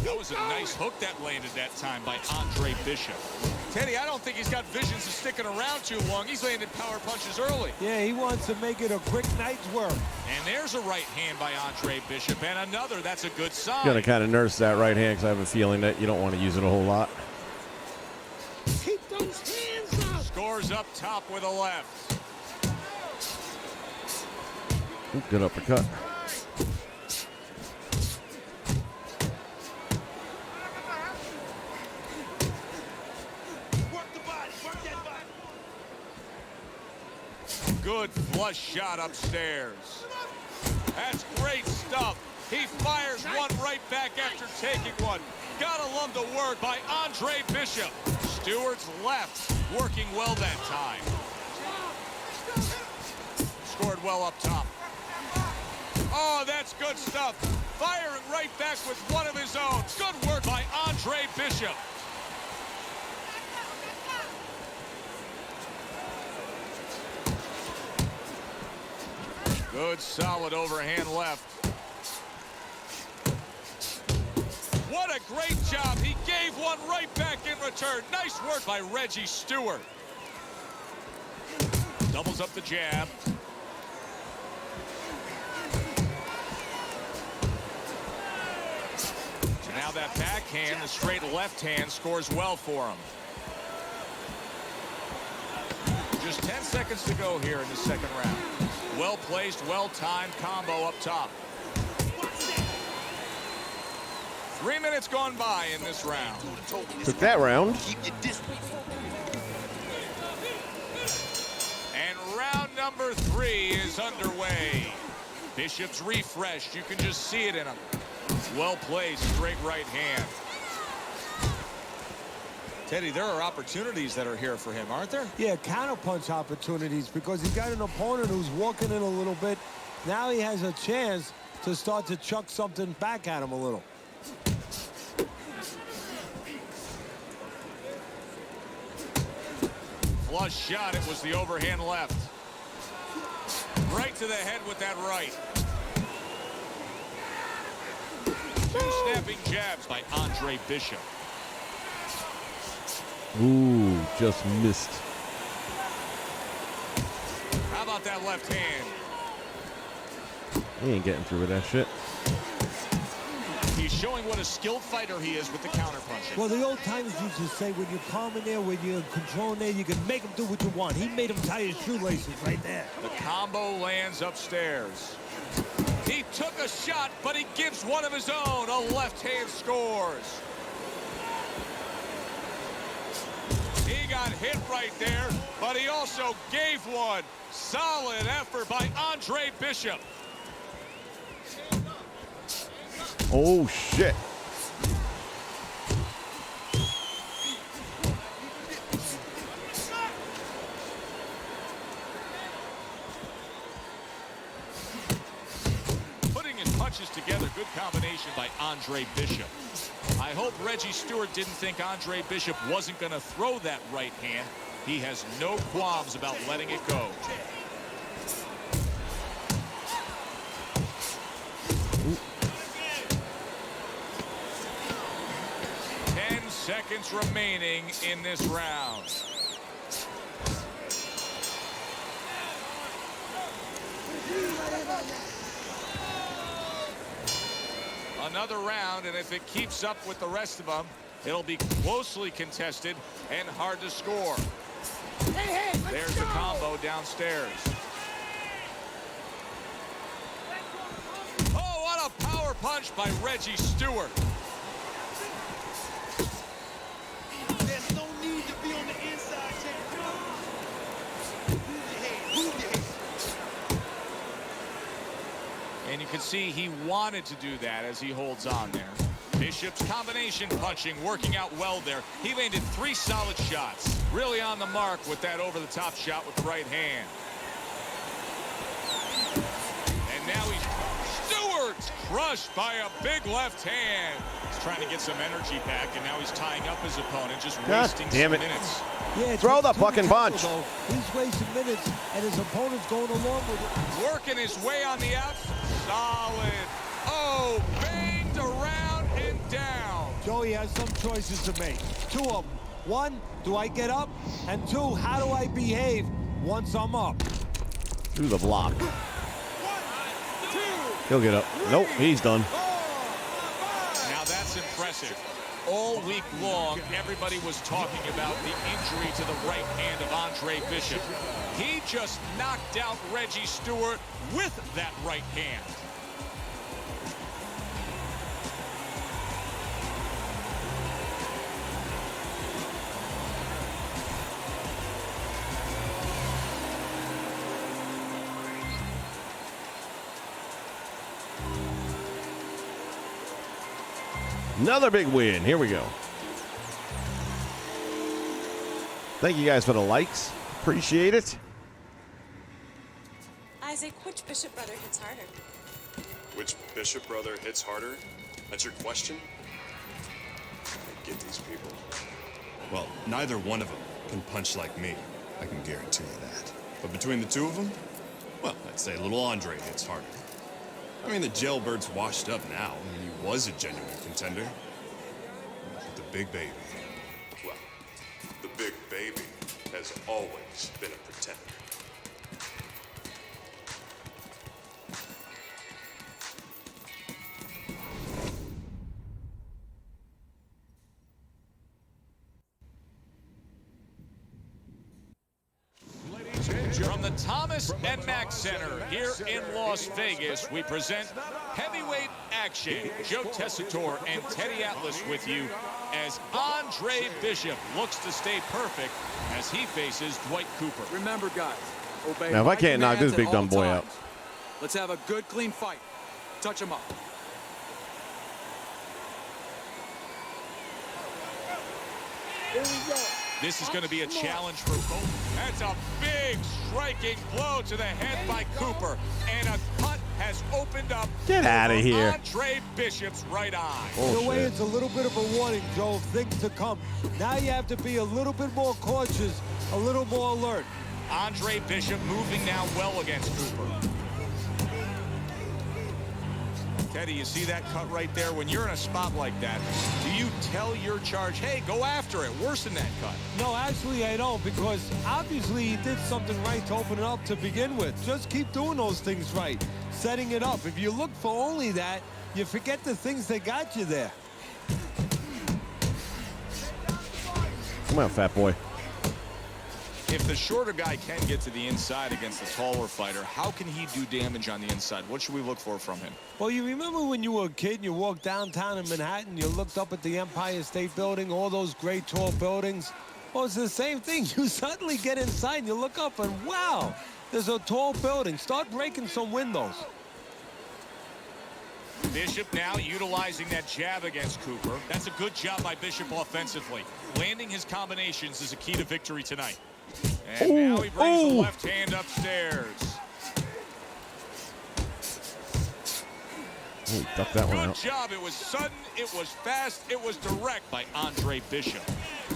That was a nice hook that landed that time by Andre Bishop. Teddy, I don't think he's got visions of sticking around too long. He's landed power punches early. Yeah, he wants to make it a quick night's work. And there's a right hand by Andre Bishop, and another. That's a good sign. Gonna kind of nurse that right hand because I have a feeling that you don't want to use it a whole lot. Keep those hands up. Scores up top with a left. Ooh, good uppercut. Good flush shot upstairs. That's great stuff. He fires one right back after taking one. Gotta love the work by Andre Bishop. Stewart's left working well that time. Scored well up top. Oh, that's good stuff. Firing right back with one of his own. Good work by Andre Bishop. Good, solid overhand left. What a great job. He gave one right back in return. Nice work by Reggie Stewart. Doubles up the jab. So now that backhand, the straight left hand, scores well for him. Just 10 seconds to go here in the second round. Well placed, well timed combo up top. 3 minutes gone by in this round. Took that round. And round number 3 is underway. Bishop's refreshed. You can just see it in him. Well placed, straight right hand. Teddy, there are opportunities that are here for him, aren't there? Yeah, counterpunch opportunities because he's got an opponent who's walking in a little bit. Now he has a chance to start to chuck something back at him a little. Flush shot. It was the overhand left. Right to the head with that right. Two snapping jabs by Andre Bishop. Ooh, just missed. How about that left hand? He ain't getting through with that shit. He's showing what a skilled fighter he is with the counterpunching. Well, the old timers used to say when you're calm in there, when you're controlling there, you can make him do what you want. He made him tie his shoelaces right there. The combo lands upstairs. He took a shot, but he gives one of his own. A left hand scores. He got hit right there, but he also gave one. Solid effort by Andre Bishop. Oh, shit. combination by Andre Bishop. I hope Reggie Stewart didn't think Andre Bishop wasn't going to throw that right hand. He has no qualms about letting it go. 10 seconds remaining in this round. Another round, and if it keeps up with the rest of them, it'll be closely contested and hard to score. There's the combo downstairs. Oh, what a power punch by Reggie Stewart. There's no need to be on the inside, move your head. And you can see he wanted to do that as he holds on there. Bishop's combination punching working out well there. He landed 3 solid shots. Really on the mark with that over-the-top shot with the right hand. And now Stewart's crushed by a big left hand. He's trying to get some energy back, and now he's tying up his opponent, just wasting some minutes. Yeah, throw the fucking punch. He's wasting minutes, and his opponent's going along with it. Working his way on the outside. Solid. Oh, banged around and down. Joey has some choices to make. 2 of them. 1, do I get up? And 2, how do I behave once I'm up? Through the block. He'll get up. Nope, he's done. Now that's impressive. All week long, everybody was talking about the injury to the right hand of Andre Bishop. He just knocked out Reggie Stewart with that right hand. Another big win. Here we go. Thank you guys for the likes. Appreciate it. Isaac, which Bishop brother hits harder? Which Bishop brother hits harder? That's your question? I get these people. Well, neither one of them can punch like me. I can guarantee you that. But between the 2 of them, well, I'd say little Andre hits harder. I mean, the jailbird's washed up now. I mean, he was a genuine contender. But the big baby, well, the big baby has always been a pretender. From the Thomas and Mack Center here in Las Vegas, we present heavyweight action. Joe Tessitore and Teddy Atlas with you as Andre Bishop looks to stay perfect as he faces Dwight Cooper. Remember, guys, obey Now, if I can't knock this big dumb boy out. Let's have a good, clean fight. Touch him up. Here we go. This is going to be a challenge for both. That's a big striking blow to the head by Cooper. And a cut has opened up. Get out of here. Andre Bishop's right eye. In a way, it's a little bit of a warning, Joe, of things to come. Now you have to be a little bit more cautious, a little more alert. Andre Bishop moving now well against Cooper. Teddy, you see that cut right there? When you're in a spot like that, do you tell your charge, hey, go after it, worsen that cut? No, actually I don't, because obviously he did something right to open it up to begin with. Just keep doing those things right, setting it up. If you look for only that, you forget the things that got you there. Come on, fat boy. If the shorter guy can get to the inside against the taller fighter, how can he do damage on the inside? What should we look for from him? Well, you remember when you were a kid and you walked downtown in Manhattan, you looked up at the Empire State Building, all those great tall buildings? Well, it's the same thing. You suddenly get inside and you look up and wow, there's a tall building. Start breaking some windows. Bishop now utilizing that jab against Cooper. That's a good job by Bishop offensively. Landing his combinations is a key to victory tonight. And now he brings the left hand upstairs. Oh, he ducked that one Good out. job. It was sudden, it was fast, it was direct by Andre Bishop.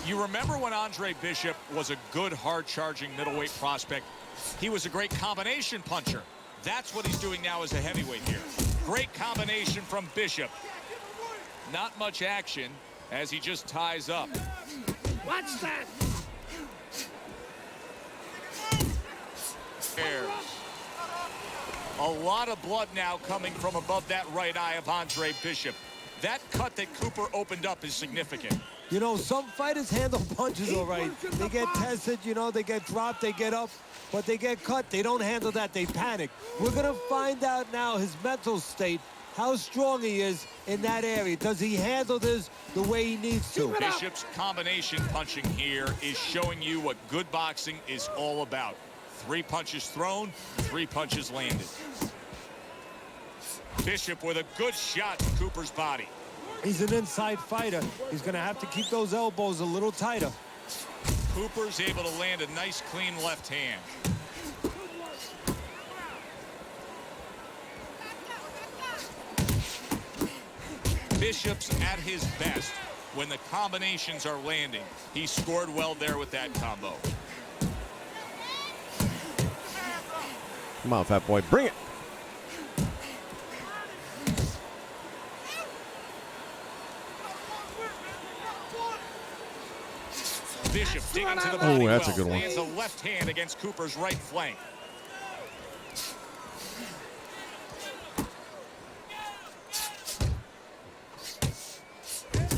You remember when Andre Bishop was a good, hard-charging middleweight prospect? He was a great combination puncher. That's what he's doing now as a heavyweight here. Great combination from Bishop. Not much action as he just ties up. Watch that. A lot of blood now coming from above that right eye of Andre Bishop. That cut that Cooper opened up is significant. You know, some fighters handle punches all right. They get tested, you know, they get dropped, they get up, but they get cut. They don't handle that. They panic. We're going to find out now his mental state, how strong he is in that area. Does he handle this the way he needs to? Bishop's combination punching here is showing you what good boxing is all about. 3 punches thrown, 3 punches landed. Bishop with a good shot to Cooper's body. He's an inside fighter. He's going to have to keep those elbows a little tighter. Cooper's able to land a nice, clean left hand. Bishop's at his best when the combinations are landing. He scored well there with that combo. Come on, fat boy, bring it. Bishop digging to the body. Oh, that's well. a good one. Lands a left hand against Cooper's right flank.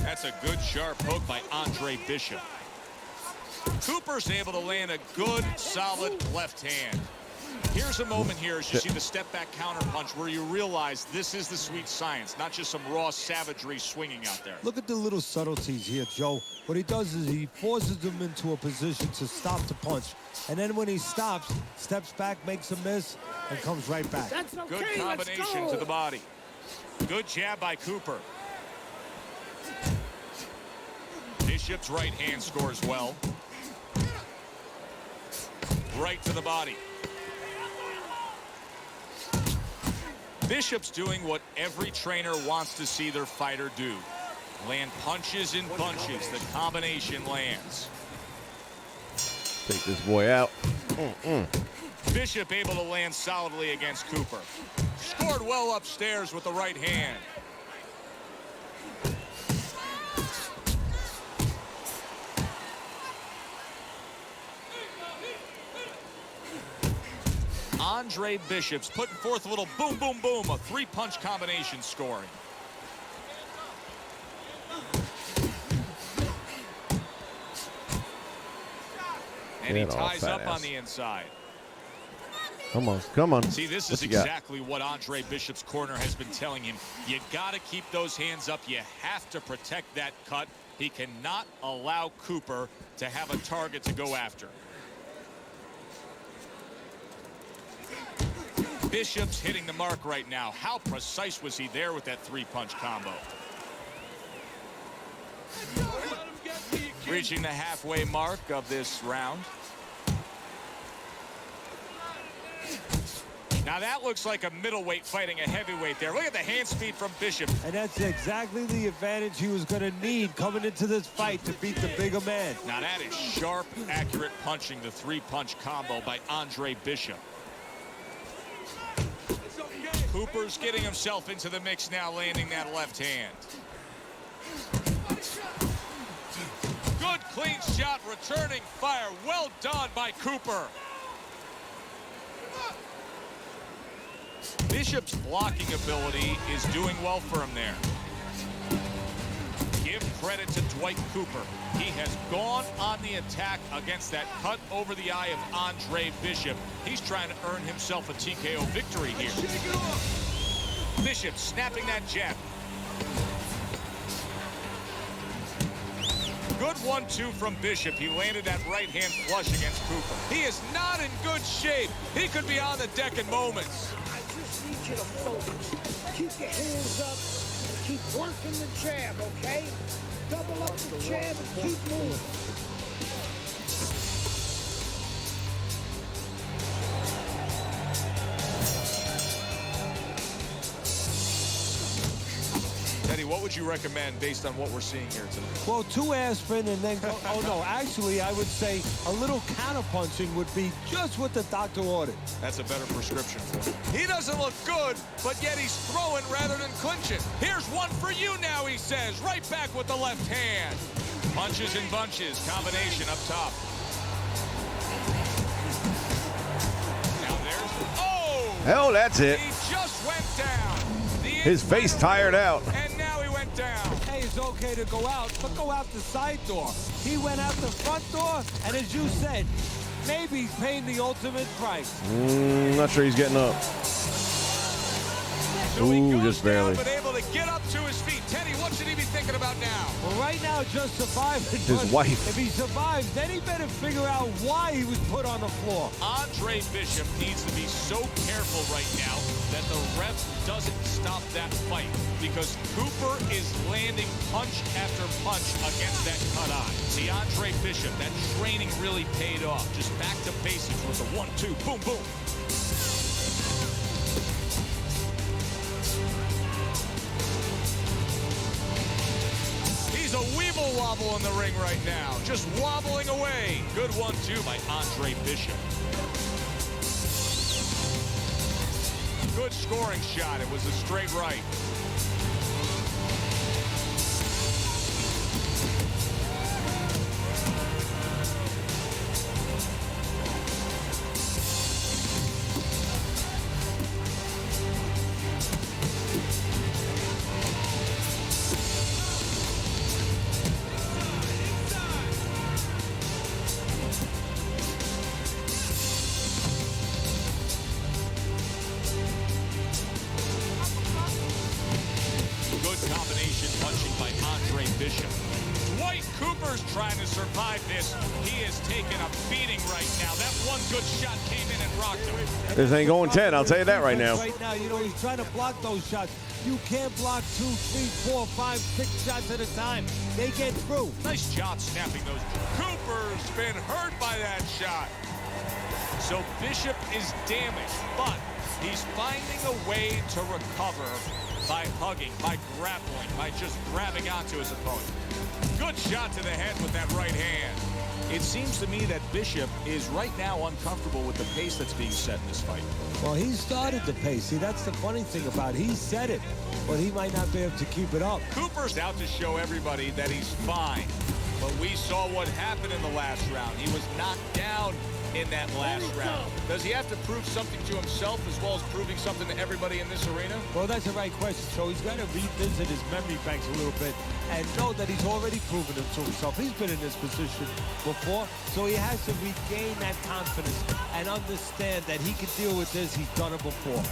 That's a good sharp hook by Andre Bishop. Cooper's able to land a good, solid left hand. Here's a moment here as you see the step-back counter punch where you realize this is the sweet science, not just some raw savagery swinging out there. Look at the little subtleties here, Joe. What he does is he forces him into a position to stop the punch. And then when he stops, steps back, makes a miss, and comes right back. That's okay. Good combination to the body. Good jab by Cooper. Bishop's right hand scores well. Right to the body. Bishop's doing what every trainer wants to see their fighter do. Land punches in bunches. The combination lands. Take this boy out. Bishop able to land solidly against Cooper. Scored well upstairs with the right hand. Andre Bishop's putting forth a little boom, boom, boom, a 3-punch combination scoring. And he ties up on the inside. Come on, come on. See, this is exactly what Andre Bishop's corner has been telling him. You got to keep those hands up. You have to protect that cut. He cannot allow Cooper to have a target to go after. Bishop's hitting the mark right now. How precise was he there with that 3-punch combo? Reaching the halfway mark of this round. Now that looks like a middleweight fighting a heavyweight there. Look at the hand speed from Bishop. And that's exactly the advantage he was going to need coming into this fight to beat the bigger man. Now that is sharp, accurate punching, the 3-punch combo by Andre Bishop. Cooper's getting himself into the mix now, landing that left hand. Good clean shot, returning fire. Well done by Cooper. Bishop's blocking ability is doing well for him there. Give credit to Dwight Cooper. He has gone on the attack against that cut over the eye of Andre Bishop. He's trying to earn himself a TKO victory here. Bishop snapping that jab. Good 1-2 from Bishop. He landed that right hand flush against Cooper. He is not in good shape. He could be on the deck in moments. I just need you to focus. Keep your hands up and keep working the jab, okay? Double up the jab and keep moving. would you recommend based on what we're seeing here tonight? Well, 2 aspirin and then go. Oh, no. Actually, I would say a little counterpunching would be just what the doctor ordered. That's a better prescription for him. He doesn't look good, but yet he's throwing rather than clinching. Here's one for you now, he says. Right back with the left hand. Punches and bunches. Combination up top. Now there's... Oh! Hell, that's it. He just went down. His face tired out. And now he went down. Hey, it's okay to go out, but go out the side door. He went out the front door, and as you said, maybe he's paying the ultimate price. Not sure he's getting up. So Ooh, just barely. But able to get up to his feet. Teddy, what should he be thinking about now? Well, right now, just surviving. His wife. If he survives, then he better figure out why he was put on the floor. Andre Bishop needs to be so careful right now that the ref doesn't stop that fight, because Cooper is landing punch after punch against that cut eye. See, Andre Bishop, that training really paid off. Just back to basics with the 1-2, boom, boom. He's a weeble wobble in the ring right now, just wobbling away. Good 1-2 by Andre Bishop. Good scoring shot. It was a straight right. Combination punching by Andre Bishop. Dwight Cooper's trying to survive this. He is taking a beating right now. That one good shot came in and rocked him. This ain't going 10, I'll tell you that right now. Right now, you know, he's trying to block those shots. You can't block 2, 3, 4, 5, 6 shots at a time. They get through. Nice job snapping those. Cooper's been hurt by that shot. So Bishop is damaged, but he's finding a way to recover by hugging, by grappling, by just grabbing onto his opponent. Good shot to the head with that right hand. It seems to me that Bishop is right now uncomfortable with the pace that's being set in this fight. Well, he started the pace. See, that's the funny thing about it. He said it, but he might not be able to keep it up. Cooper's out to show everybody that he's fine. But we saw what happened in the last round. He was knocked down in that last round. Does he have to prove something to himself as well as proving something to everybody in this arena? Well, that's the right question. So he's got to revisit his memory banks a little bit and know that he's already proven it to himself. He's been in this position before, so he has to regain that confidence and understand that he can deal with this. He's done it before.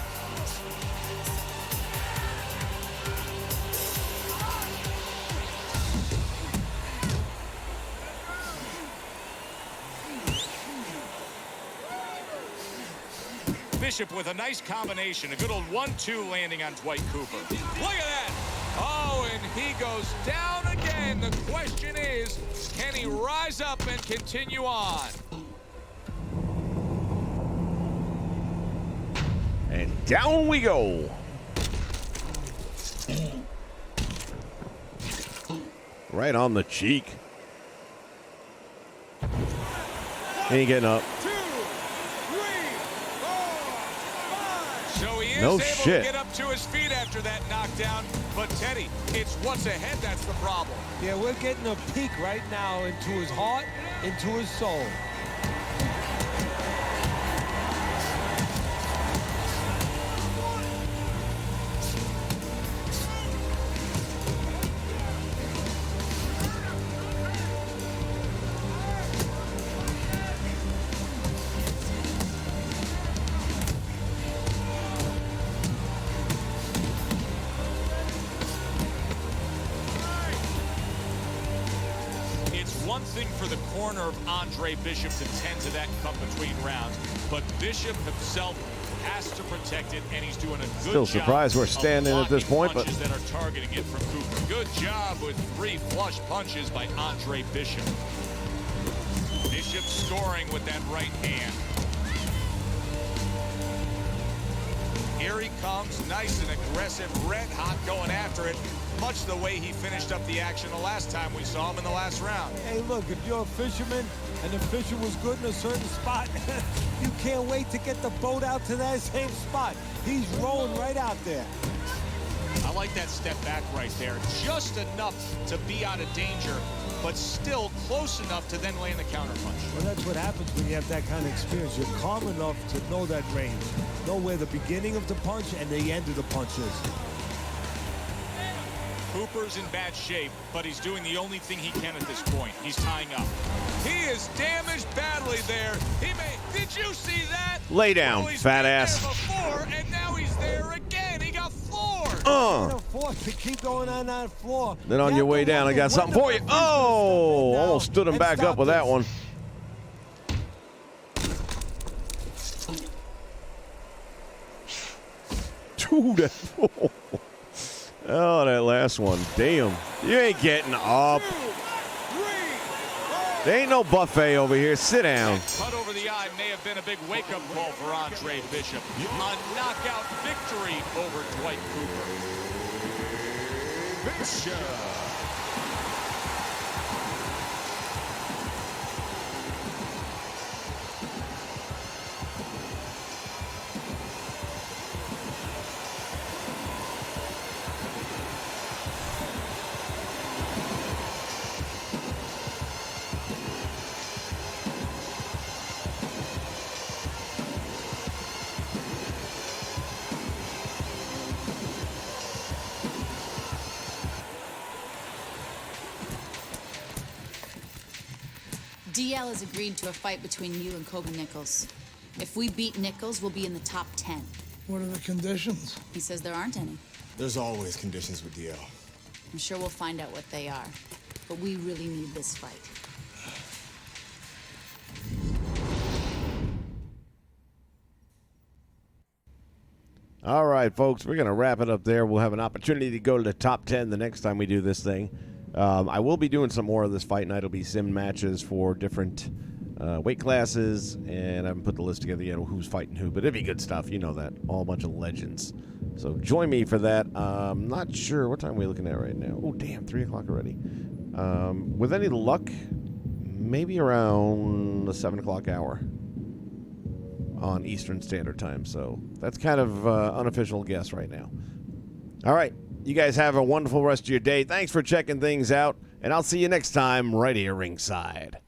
Bishop with a nice combination, a good old 1-2 landing on Dwight Cooper. Look at that! Oh, and he goes down again. The question is, can he rise up and continue on? And down we go. Right on the cheek. Ain't getting up. So he is No able shit. to get up to his feet after that knockdown. But Teddy, it's what's ahead that's the problem. Yeah, we're getting a peek right now into his heart, into his soul. One thing for the corner of Andre Bishop to tend to that cut between rounds, but Bishop himself has to protect it, and he's doing a good Still job surprised we're standing at this point, but punches that are targeting it from Cooper. Good job with 3 flush punches by Andre Bishop. Bishop scoring with that right hand. Here he comes, nice and aggressive, red hot going after it. much the way he finished up the action the last time we saw him in the last round. Hey, look, if you're a fisherman and the fisher was good in a certain spot, you can't wait to get the boat out to that same spot. He's rolling right out there. I like that step back right there. Just enough to be out of danger, but still close enough to then land the counterpunch. Well, that's what happens when you have that kind of experience. You're calm enough to know that range. Know where the beginning of the punch and the end of the punch is. Cooper's in bad shape, but he's doing the only thing he can at this point. He's tying up. He is damaged badly there. Did you see that? Lay down, he's fat been ass. there before, and now he's there again. He got floored. You can't afford to keep going on that floor. Then on your way down, I got something for you. Oh, almost stood him back up with that one. Dude, oh, that last one. Damn. You ain't getting up. There ain't no buffet over here. Sit down. Cut over the eye may have been a big wake-up call for Andre Bishop. A knockout victory over Dwight Cooper. Bishop. DL has agreed to a fight between you and Kobe Nichols. If we beat Nichols, we'll be in the top 10. What are the conditions? He says there aren't any. There's always conditions with DL. I'm sure we'll find out what they are. But we really need this fight. All right, folks, we're going to wrap it up there. We'll have an opportunity to go to the top 10 the next time we do this thing. I will be doing some more of this fight night. It'll be sim matches for different weight classes, and I haven't put the list together yet of who's fighting who, but it'll be good stuff. You know that. All a bunch of legends. So join me for that. I'm not sure. What time are we looking at right now? Oh, damn, 3 o'clock already. With any luck, maybe around the 7 o'clock hour on Eastern Standard Time. So that's kind of unofficial guess right now. All right. You guys have a wonderful rest of your day. Thanks for checking things out, and I'll see you next time right here ringside.